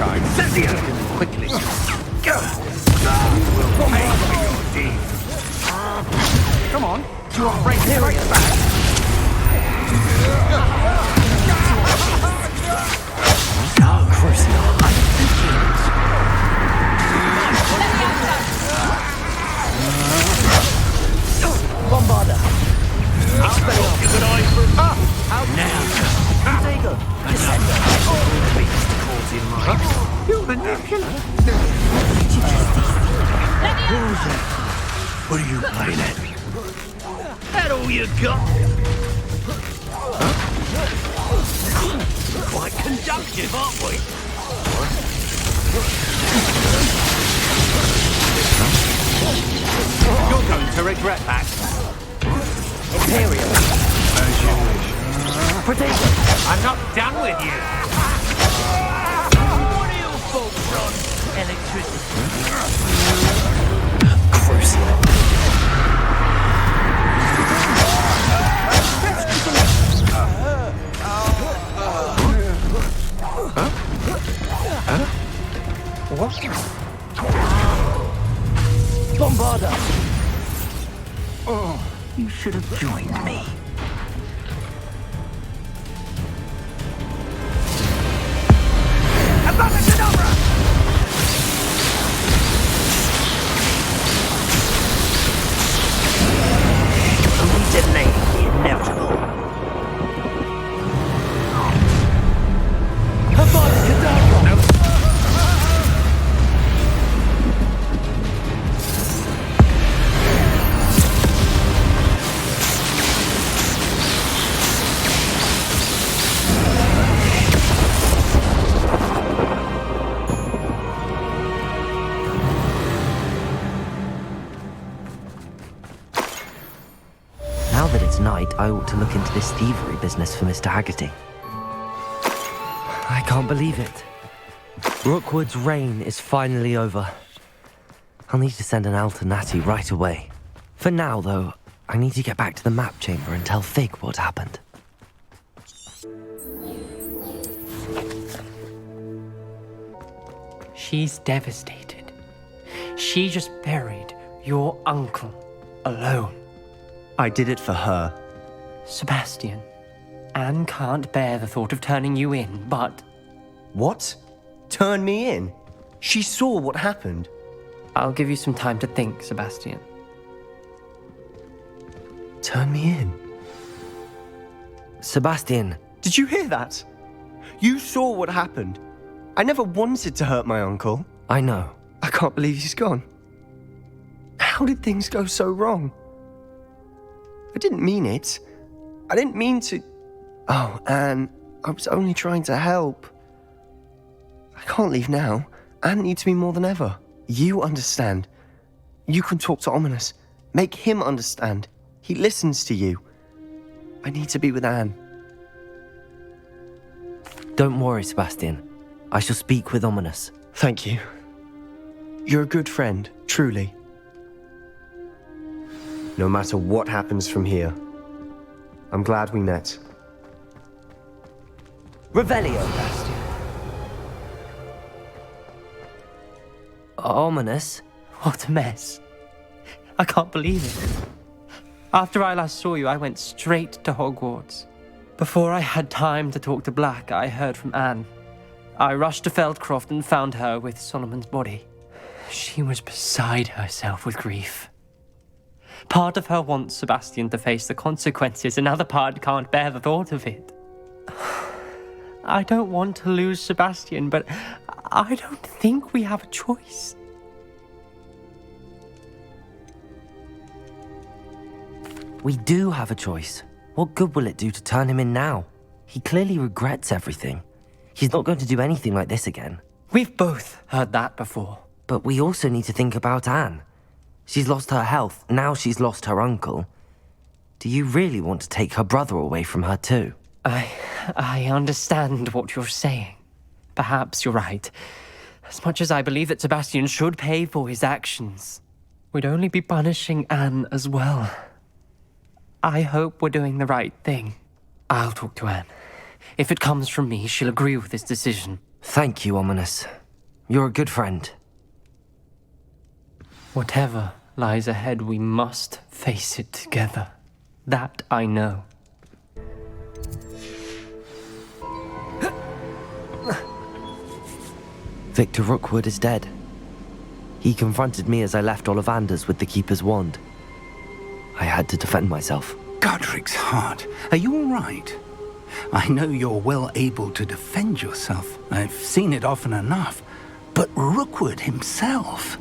sunshine. Set the engine quickly. Go! We'll pay for your deeds. Come on, you are afraid to fight back?
Crucial.
Bombarder.
Expelliarmus. Good eye for...
Now.
Protego. Descender.
You're the new killer.
What are you playing at?
That all you got? Quite conductive, aren't we? You're going to regret that.
Imperial.
As you wish.
Protego.
I'm not done with you. What are you folks on?
Electricity.
Crucial.
What? Bombarder.
You should have joined me. Only detonating the inevitable.
Now that it's night, I ought to look into this thievery business for Mr. Haggerty. I can't believe it. Rookwood's reign is finally over. I'll need to send an Al to Natty right away. For now, though, I need to get back to the map chamber and tell Fig what happened.
She's devastated. She just buried your uncle alone.
I did it for her.
Sebastian, Anne can't bear the thought of turning you in, but
What? Turn me in? She saw what happened.
I'll give you some time to think, Sebastian.
Turn me in?
Sebastian,
Did you hear that? You saw what happened. I never wanted to hurt my uncle.
I know.
I can't believe he's gone. How did things go so wrong? I didn't mean it. I didn't mean to... Oh, Anne, I was only trying to help. I can't leave now. Anne needs me more than ever. You understand. You can talk to Ominous. Make him understand. He listens to you. I need to be with Anne.
Don't worry, Sebastian. I shall speak with Ominous.
Thank you. You're a good friend, truly. No matter what happens from here, I'm glad we met.
Revelio, Sebastian. Ominous?
What a mess. I can't believe it. After I last saw you, I went straight to Hogwarts. Before I had time to talk to Black, I heard from Anne. I rushed to Feldcroft and found her with Solomon's body. She was beside herself with grief. Part of her wants Sebastian to face the consequences, another part can't bear the thought of it. I don't want to lose Sebastian, but I don't think we have a choice.
We do have a choice. What good will it do to turn him in now? He clearly regrets everything. He's not going to do anything like this again.
We've both heard that before.
But we also need to think about Anne. She's lost her health, now she's lost her uncle. Do you really want to take her brother away from her too?
I understand what you're saying. Perhaps you're right. As much as I believe that Sebastian should pay for his actions, we'd only be punishing Anne as well. I hope we're doing the right thing. I'll talk to Anne. If it comes from me, she'll agree with this decision.
Thank you, Ominous. You're a good friend.
Whatever lies ahead, we must face it together. That I know.
Victor Rookwood is dead. He confronted me as I left Ollivander's with the Keeper's wand. I had to defend myself.
Godric's heart. Are you all right? I know you're well able to defend yourself. I've seen it often enough. But Rookwood himself...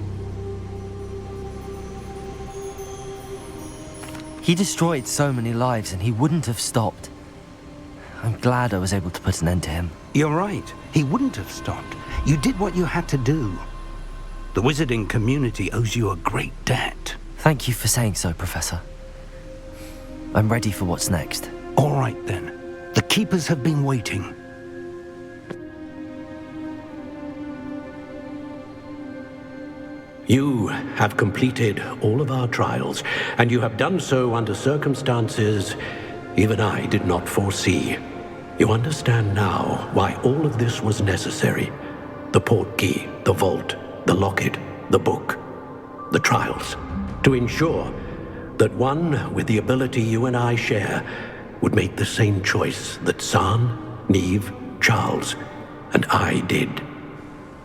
He destroyed so many lives and he wouldn't have stopped. I'm glad I was able to put an end to him.
You're right. He wouldn't have stopped. You did what you had to do. The wizarding community owes you a great debt.
Thank you for saying so, Professor. I'm ready for what's next.
All right, then. The Keepers have been waiting.
You have completed all of our trials, and you have done so under circumstances even I did not foresee. You understand now why all of this was necessary. The portkey, the vault, the locket, the book, the trials. To ensure that one with the ability you and I share would make the same choice that San, Neve, Charles, and I did.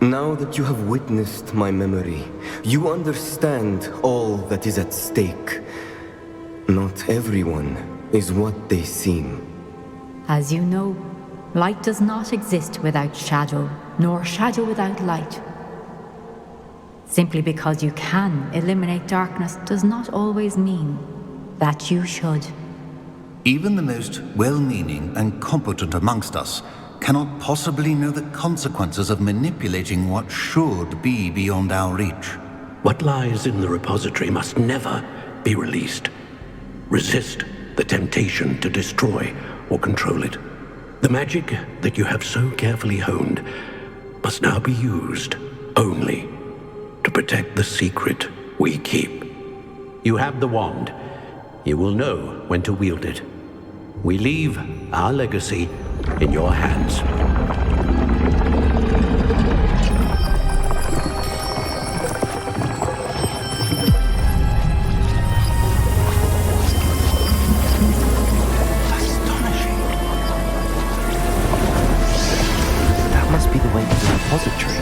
Now that you have witnessed my memory, you understand all that is at stake. Not everyone is what they seem.
As you know, light does not exist without shadow, nor shadow without light. Simply because you can eliminate darkness does not always mean that you should.
Even the most well-meaning and competent amongst us cannot possibly know the consequences of manipulating what should be beyond our reach.
What lies in the repository must never be released. Resist the temptation to destroy or control it. The magic that you have so carefully honed must now be used only to protect the secret we keep. You have the wand. You will know when to wield it. We leave our legacy in your hands.
That must be the way to the repository.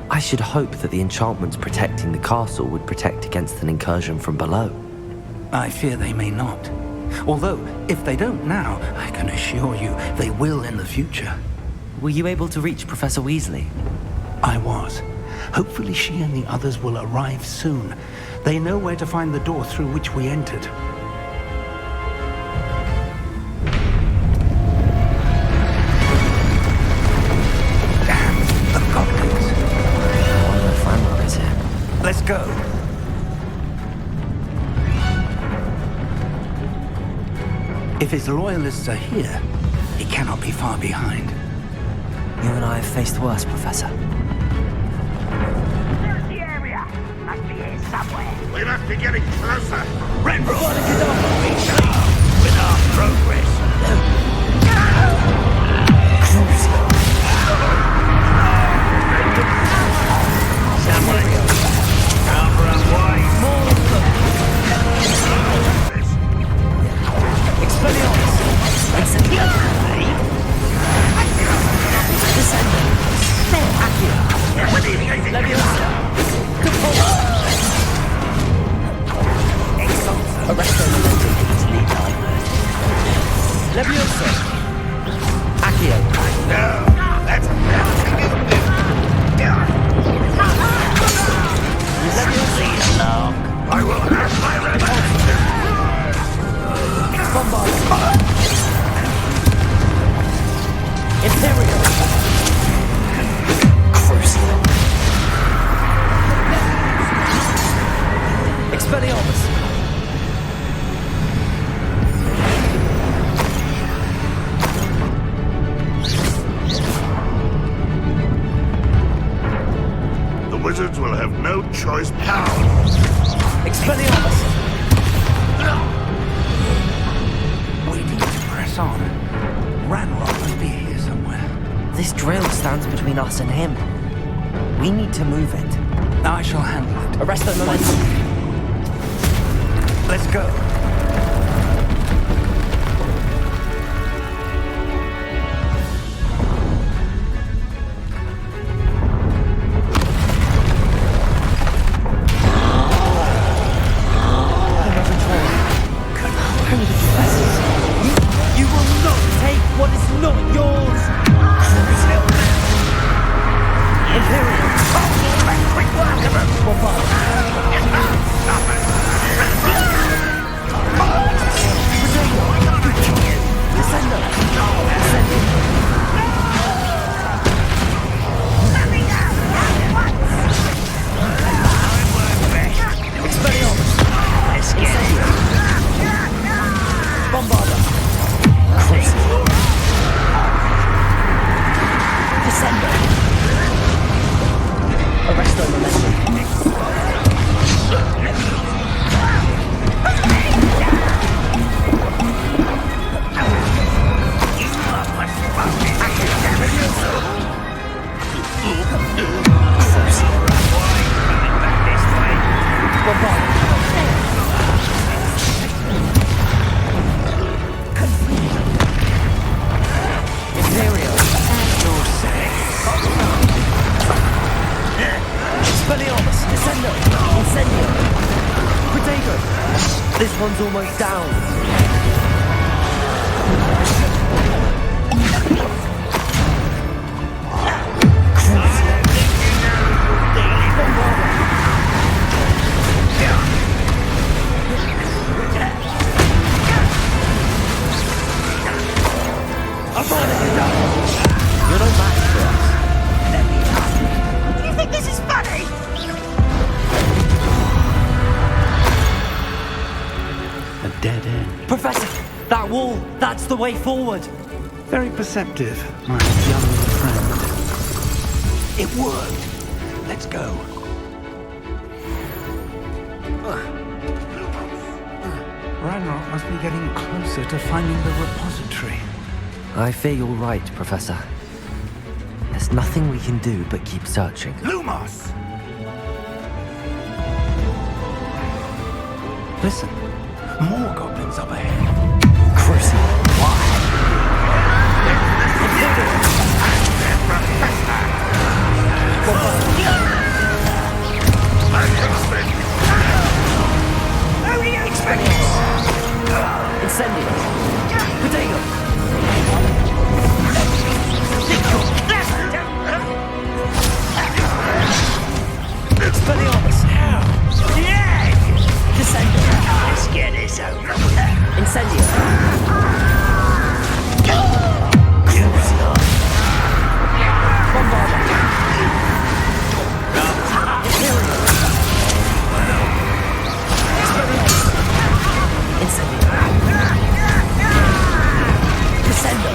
I should hope that the enchantments protecting the castle would protect against an incursion from below.
I fear they may not. Although, if they don't now, I can assure you they will in the future.
Were you able to reach Professor Weasley?
I was. Hopefully she and the others will arrive soon. They know where to find the door through which we entered. Let's go. If his loyalists are here, he cannot be far behind.
You and I have faced worse, Professor.
There's the area. Must be here somewhere.
We must be getting closer.
Renbrook, with our progress.
Expelliarmus!
The wizards will have no choice now.
Expelliarmus!
We need to press on. Ranrock must be here somewhere.
This drill stands between us and him. We need to move it.
I shall handle it.
Arrest the momentum.
Let's go.
You will not take what is not yours! Imperial!
Quick work of them!
Descendo! Expelliarmus! Incendio! Bombarda! Descendo! Arresto momentum! Expelliarmus! Descendo! Incendio! Protego! This one's almost down. You're no match for us.
Do you think this is funny?
A dead end.
Professor! That wall! That's the way forward!
Very perceptive, my young friend. It worked. Let's go. Ranrock must be getting closer to finding the repository.
I fear you're right, Professor. There's nothing we can do but keep searching.
Lumos! Listen, more goblins up ahead.
Crucible.
Who are you expecting?
Incendio. Protego. Expelliarmus.
Yeah!
Descendo.
Let's get this over.
Incendio. Bombarda. Imperial. Incendio. Descendo.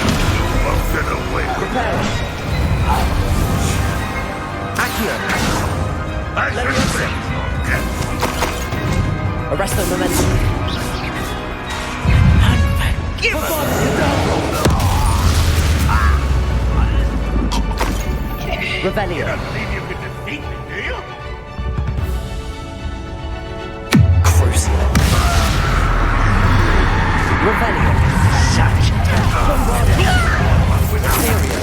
Prepare. Accio. Arresto momentum. Revelio.
You don't believe you can defeat me, do you?
Crucial. Revelio.
Such
Bombardia. Imperial.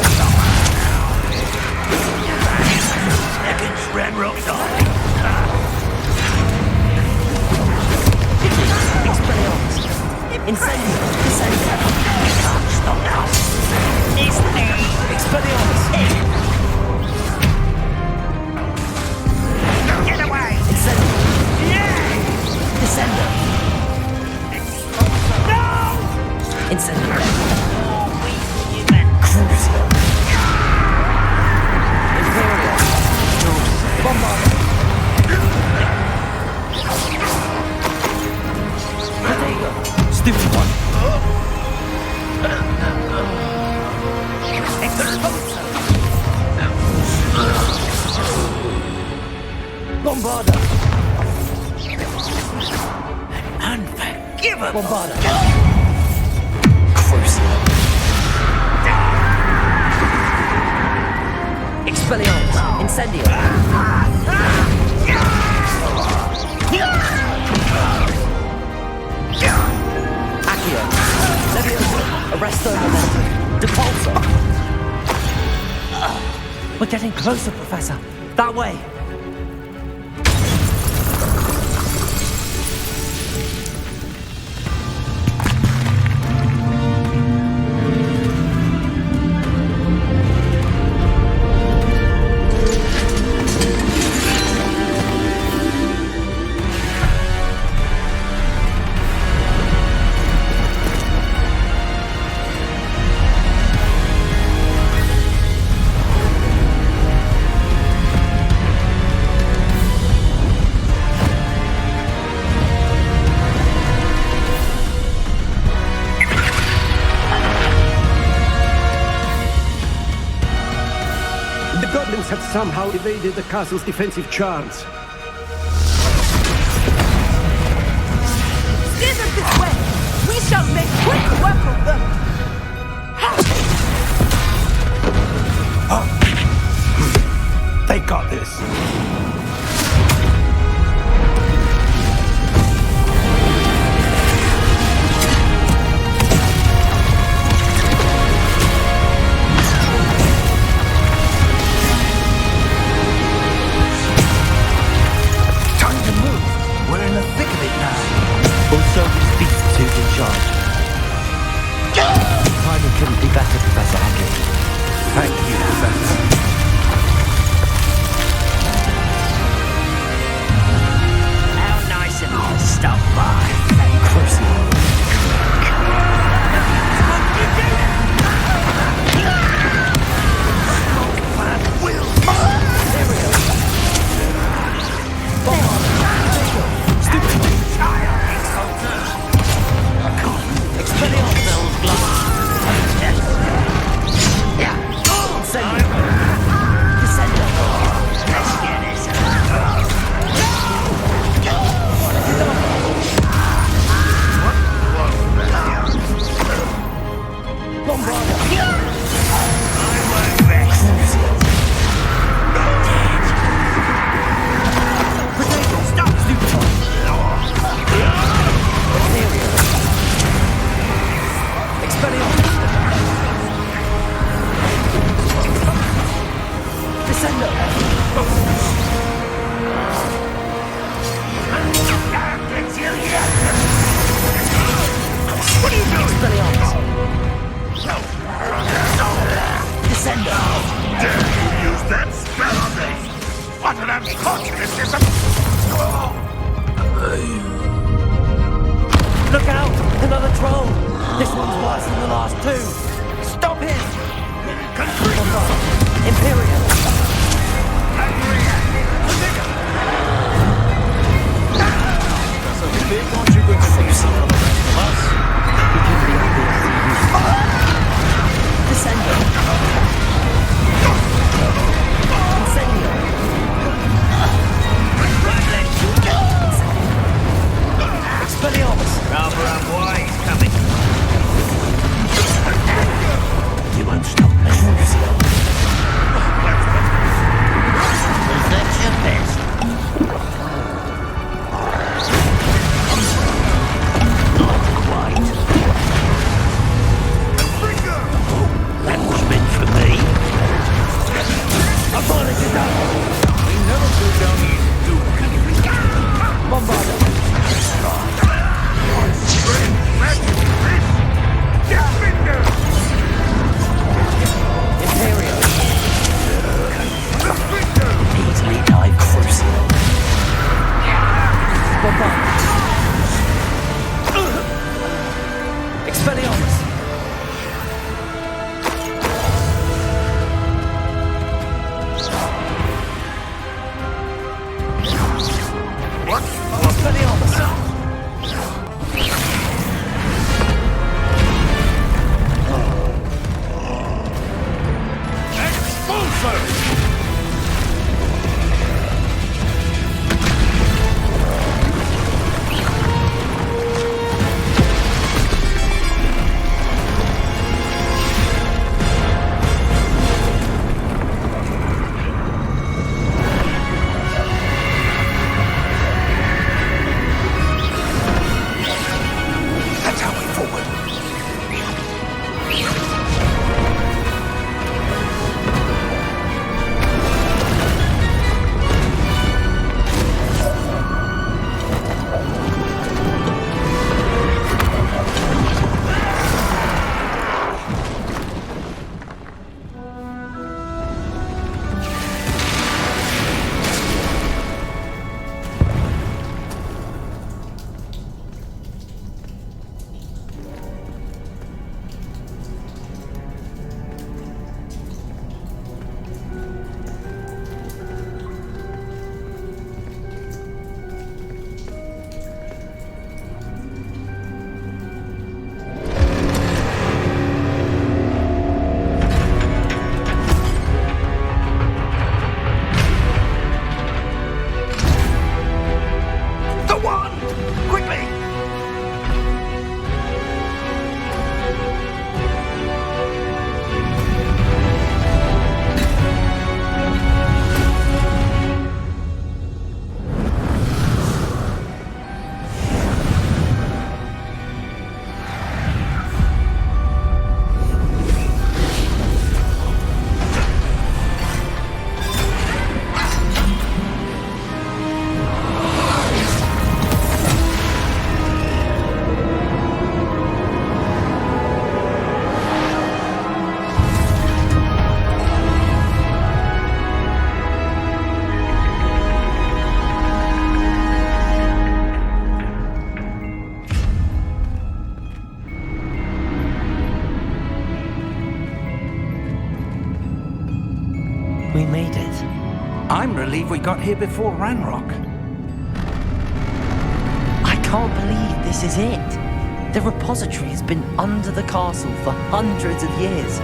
seconds, Ranrock die.
Expelliarmus. Incendio. Descendo.
Can't stop us. It's me.
Expelliarmus. Bombarda. Crucial. Expelliarmus. Incendio. Accio. Leviosa. Arresto Momentum. Depulsor. We're getting closer, Professor. That way.
Had somehow evaded the castle's defensive charms.
Steer them this way! We shall make quick work of them!
They got this.
Also, these beasts who's in charge. Timing couldn't be better, Professor Hackett.
Thank you, Professor.
How nice of you to stop by.
Crucial. Look out! Another troll! This one's worse than the last two! Stop him! Imperial!
Aren't you going to say something for the rest of us?
We can be Descendo! Incendio! Expelliarmus!
Rather unwise coming.
You won't stop me.
Was that your best? Not quite. That was meant for me.
Apology done!
We never go down easy, do we?
Bombarda!
Strength
believe we got here before Ranrock.
I can't believe this is it. The repository has been under the castle for hundreds of years.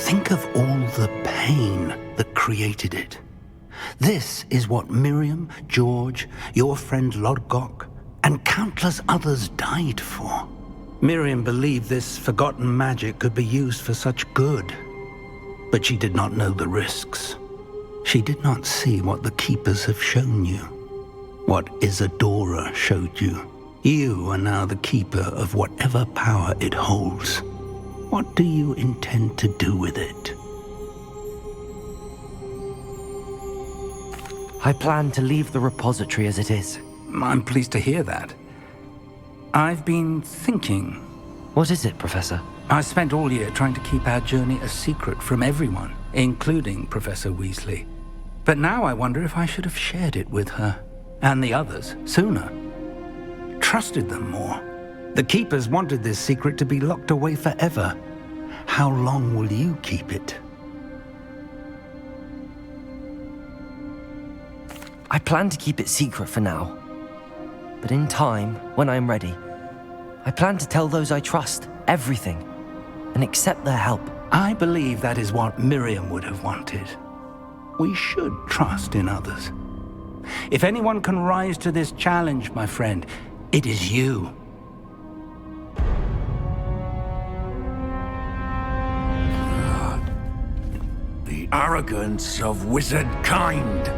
Think of all the pain that created it. This is what Miriam, George, your friend Lodgok, and countless others died for. Miriam believed this forgotten magic could be used for such good, but she did not know the risks. She did not see what the Keepers have shown you, what Isadora showed you. You are now the Keeper of whatever power it holds. What do you intend to do with it?
I plan to leave the repository as it is.
I'm pleased to hear that. I've been thinking.
What is it, Professor?
I spent all year trying to keep our journey a secret from everyone, including Professor Weasley. But now I wonder if I should have shared it with her, and the others, sooner. Trusted them more. The Keepers wanted this secret to be locked away forever. How long will you keep it?
I plan to keep it secret for now. But in time, when I'm ready, I plan to tell those I trust everything and accept their help.
I believe that is what Miriam would have wanted. We should trust in others. If anyone can rise to this challenge, my friend, it is you.
The arrogance of wizard kind.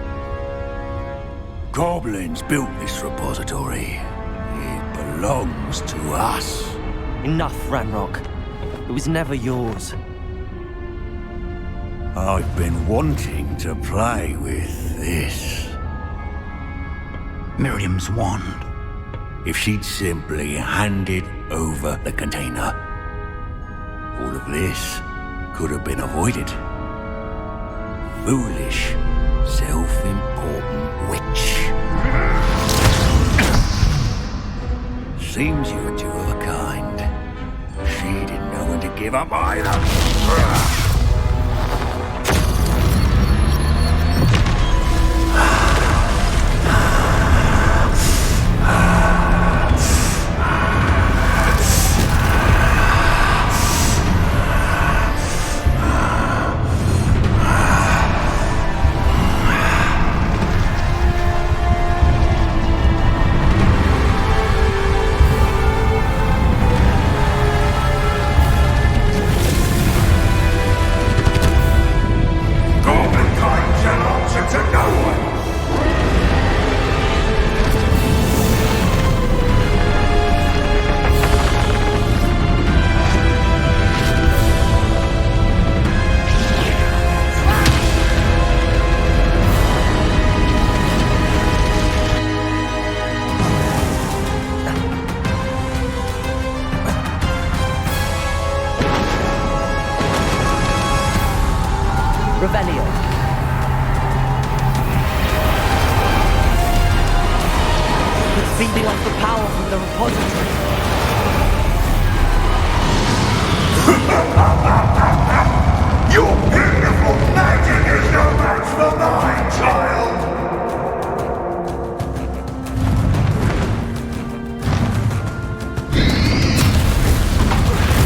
Goblins built this repository. It belongs to us.
Enough, Ranrock. It was never yours.
I've been wanting to play with this.
Miriam's wand.
If she'd simply handed over the container, all of this could have been avoided. Foolish, self-important witch. Seems you were two of a kind. She didn't know when to give up either.
Revelio. It's feeding off the power from the repository.
Your beautiful magic is no match for mine, child!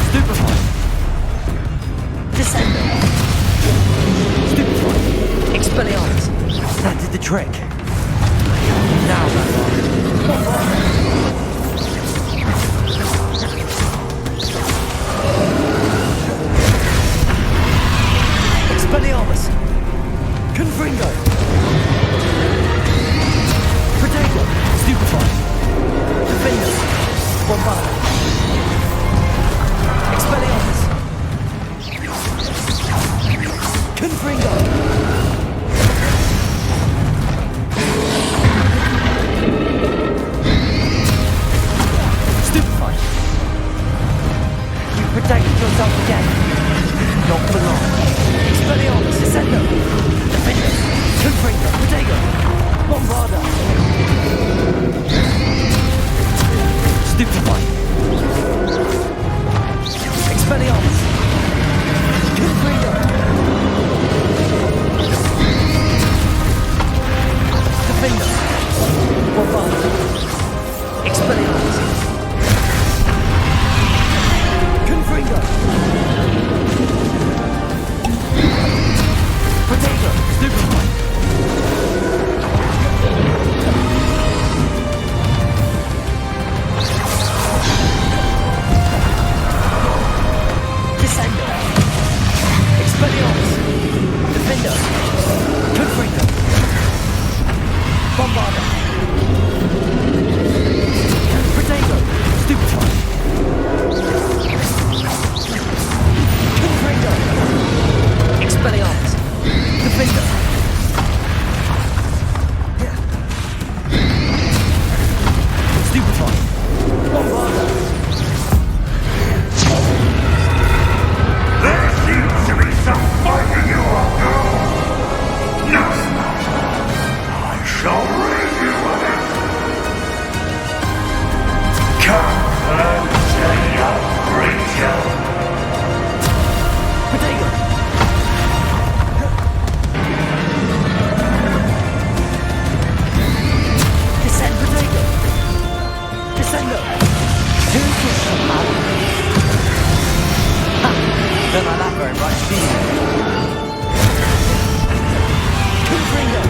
Stupefy. Descendo. Stupefy. Expelliarmus. That did the trick. Now, Expelliarmus. Confringo. Protego. Stupefy. Defenders. Bombard. Expelliarmus. Confringo. Stupefy. You protected yourself again. Not for long. Expelliarmus.
There seems to be some fighting you up now. No matter. I shall rid you of it. Come and say your creature.
Potato! Descend, Potato! Descendo! Ha! Don't like that very much, do you? Confringo!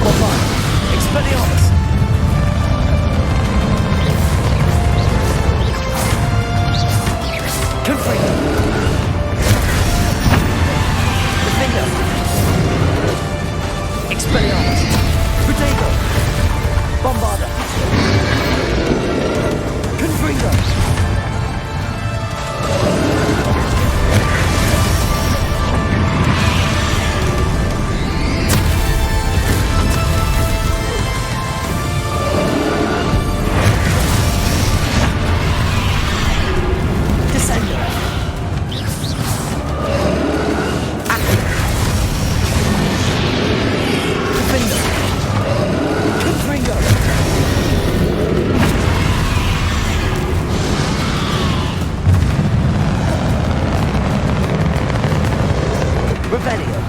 Bombard! Expelliarmus! Confringo! Defender! Expelliarmus! Potato! Bombarda! Confringo! Descender! Accio! Defender! Confringo! Revelio!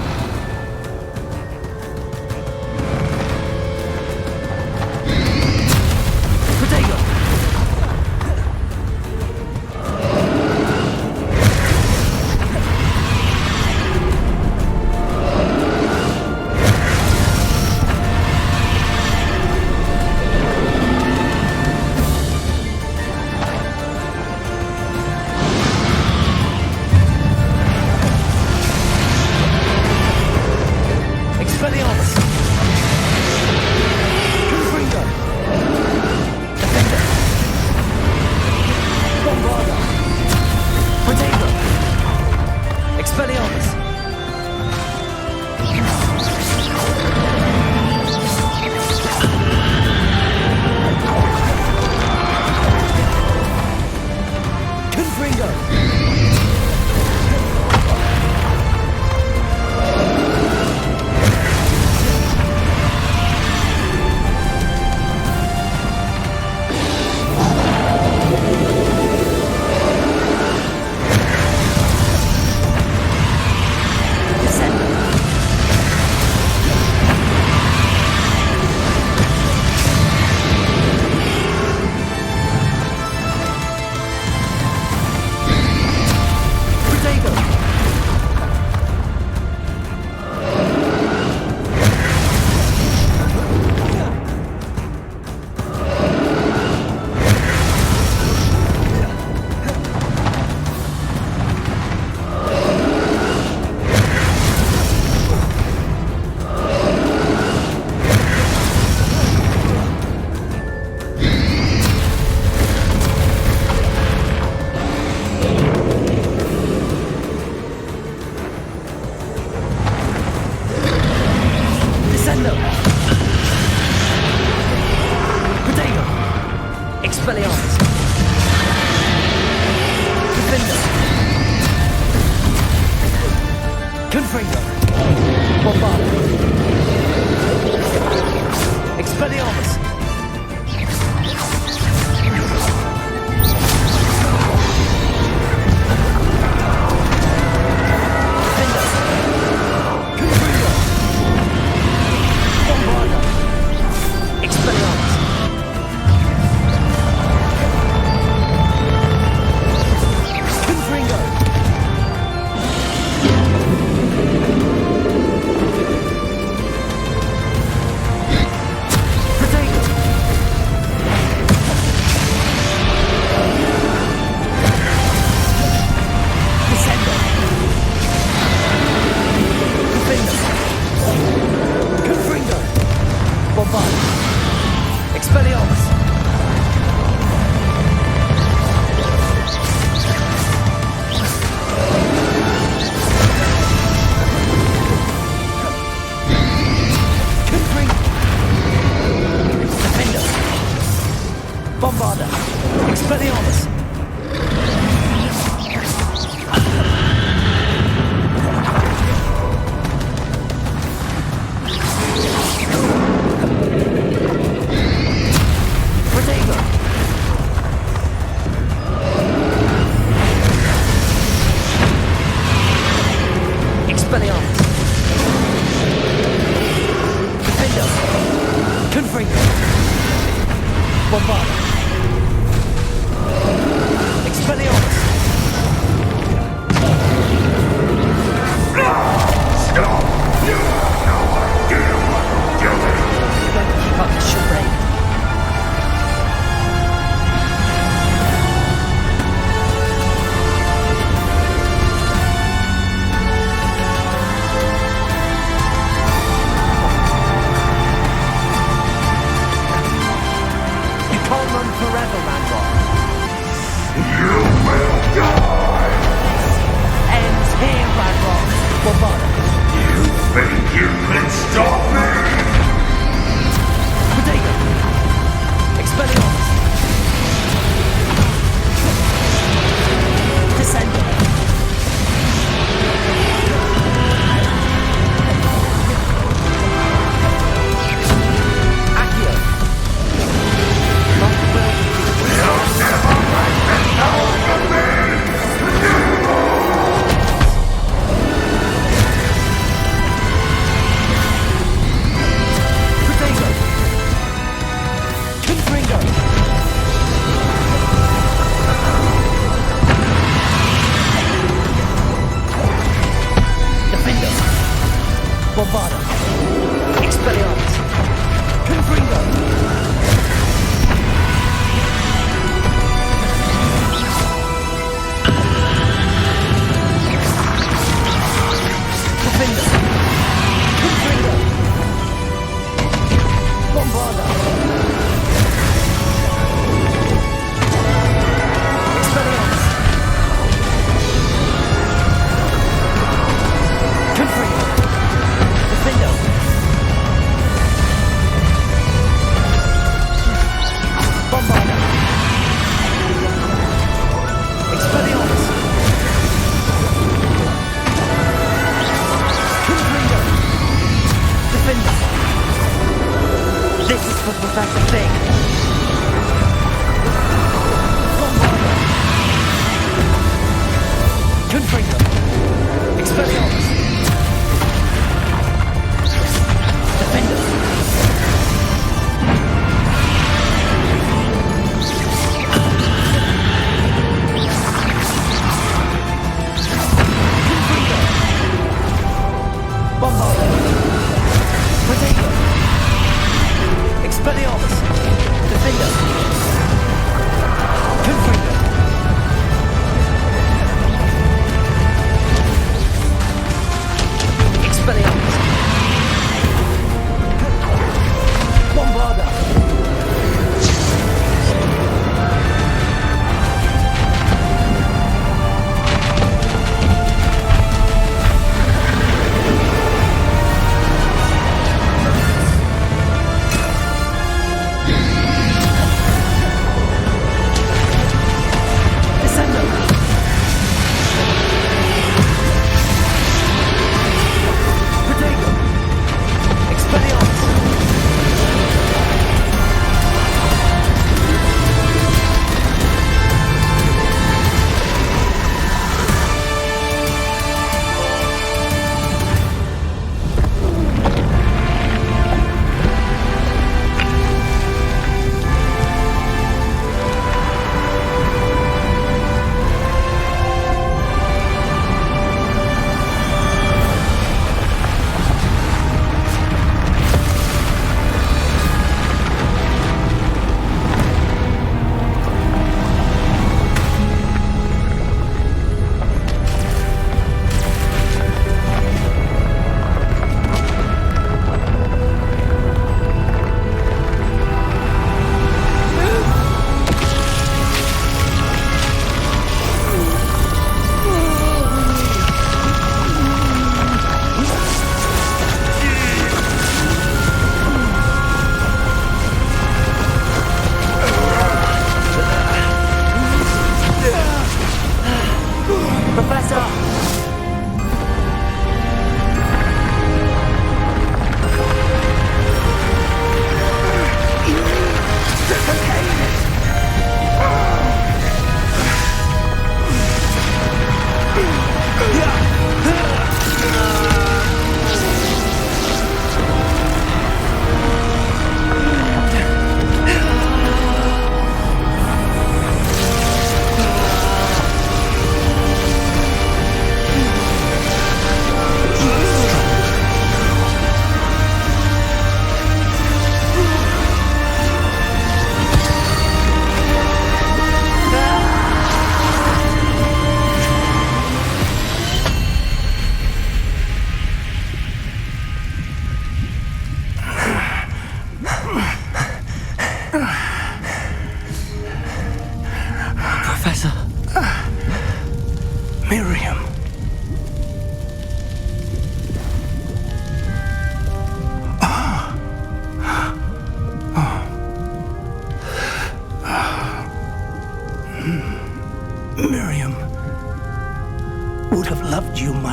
Potato! Expelliarmus! Confringo! Defender! Bombarda! Potato! Expelliarmus! Confringo! Descendo! Potato! Expelliarmus! Defender! Confringo! Bombarda! Expelliarmus! Confringo! Bombarda! Expelliarmus! Protego! Expelliarmus! Defender! Confringo! Bombarda! Expelliarmus!
Stop! You have no idea what you're doing!
You better keep up the charade. You can't run forever, Ranrock.
You will die!
Ends here, Ranrock. Bombarda.
You think you can stop me?
Protego! Expelliarmus! Descender! Accio! Not will
You'll never break the power of me!
Protego! Confringo! Defender! Bombarda! Expelliarmus! Confringo! Defender! Confringo! Bombarda! Expelliarmus! Confringo! Defender! Bombarda! Expelliarmus! Confringo! Defender! This is for Professor Fig. Bombarda! Confringo! Expelliarmus! Defender! Confringo! Bombarda! Protego! Expelliarmus! Defender! Confringo! Expelliarmus! Bombarda!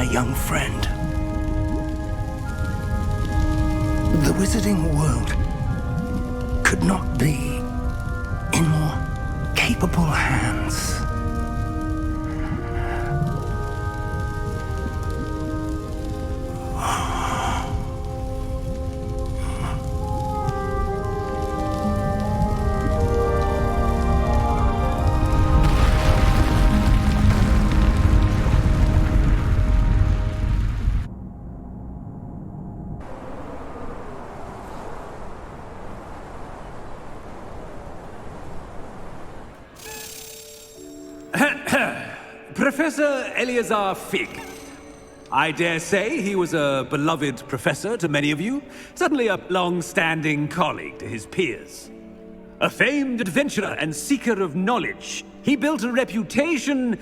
young friend. The wizarding world could not be in more capable hands.
Professor Eleazar Fig. I dare say he was a beloved professor to many of you, certainly a long-standing colleague to his peers. A famed adventurer and seeker of knowledge, he built a reputation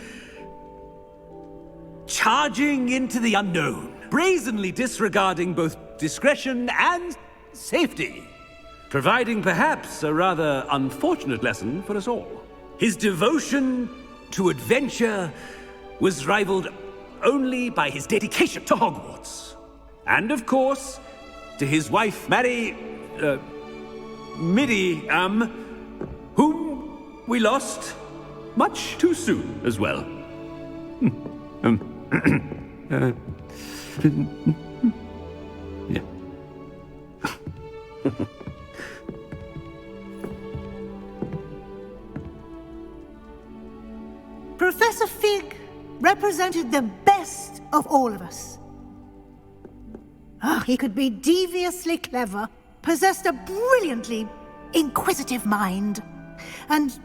charging into the unknown, brazenly disregarding both discretion and safety, providing perhaps a rather unfortunate lesson for us all. His devotion to adventure was rivaled only by his dedication to Hogwarts. And of course, to his wife, Midi, whom we lost much too soon as well. Yeah.
Professor Fig represented the best of all of us. He could be deviously clever, possessed a brilliantly inquisitive mind, and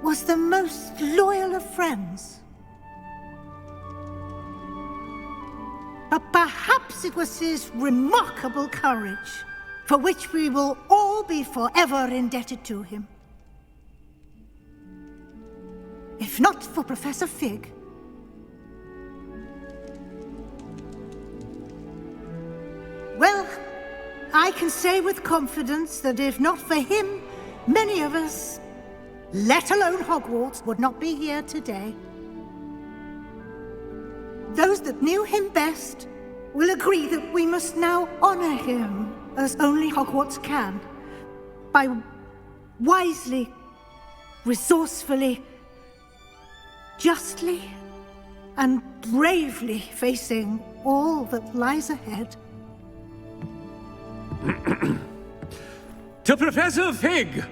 was the most loyal of friends. But perhaps it was his remarkable courage, for which we will all be forever indebted to him. If not for Professor Fig, well, I can say with confidence that if not for him, many of us, let alone Hogwarts, would not be here today. Those that knew him best will agree that we must now honor him as only Hogwarts can, by wisely, resourcefully, justly and bravely facing all that lies ahead.
To Professor Fig!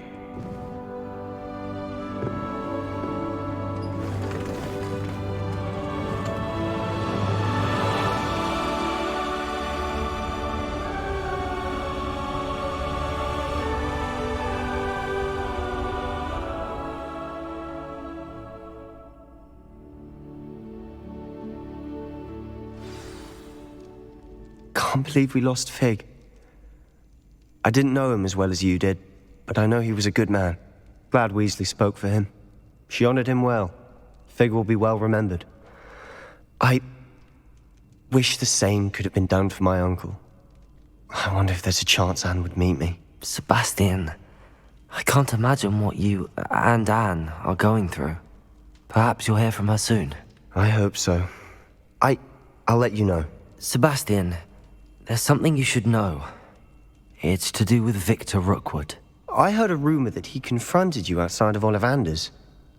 Can't believe we lost Fig. I didn't know him as well as you did, but I know he was a good man. Glad Weasley spoke for him. She honored him well. Fig will be well remembered. I wish the same could have been done for my uncle. I wonder if there's a chance Anne would meet me.
Sebastian, I can't imagine what you and Anne are going through. Perhaps you'll hear from her soon.
I hope so. I'll let you know.
Sebastian, there's something you should know. It's to do with Victor Rookwood.
I heard a rumor that he confronted you outside of Ollivander's.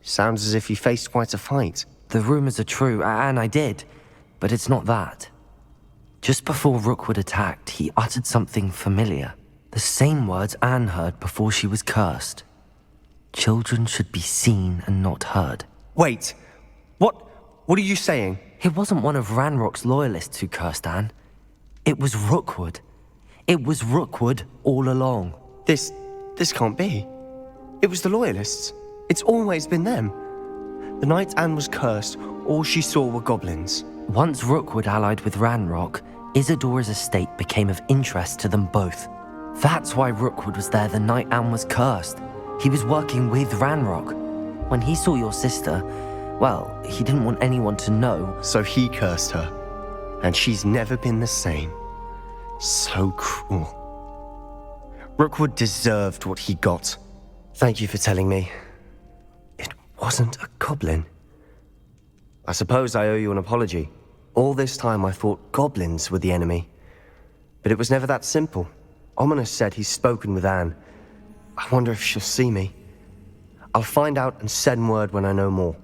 Sounds as if he faced quite a fight.
The rumors are true, and I did, but it's not that. Just before Rookwood attacked, he uttered something familiar. The same words Anne heard before she was cursed. Children should be seen and not heard.
Wait, what are you saying?
It wasn't one of Ranrock's loyalists who cursed Anne. It was Rookwood. It was Rookwood all along.
This can't be. It was the Loyalists. It's always been them. The night Anne was cursed, all she saw were goblins.
Once Rookwood allied with Ranrock, Isadora's estate became of interest to them both. That's why Rookwood was there the night Anne was cursed. He was working with Ranrock. When he saw your sister, well, he didn't want anyone to know.
So he cursed her. And she's never been the same. So cruel. Rookwood deserved what he got. Thank you for telling me. It wasn't a goblin. I suppose I owe you an apology. All this time I thought goblins were the enemy. But it was never that simple. Ominous said he's spoken with Anne. I wonder if she'll see me. I'll find out and send word when I know more.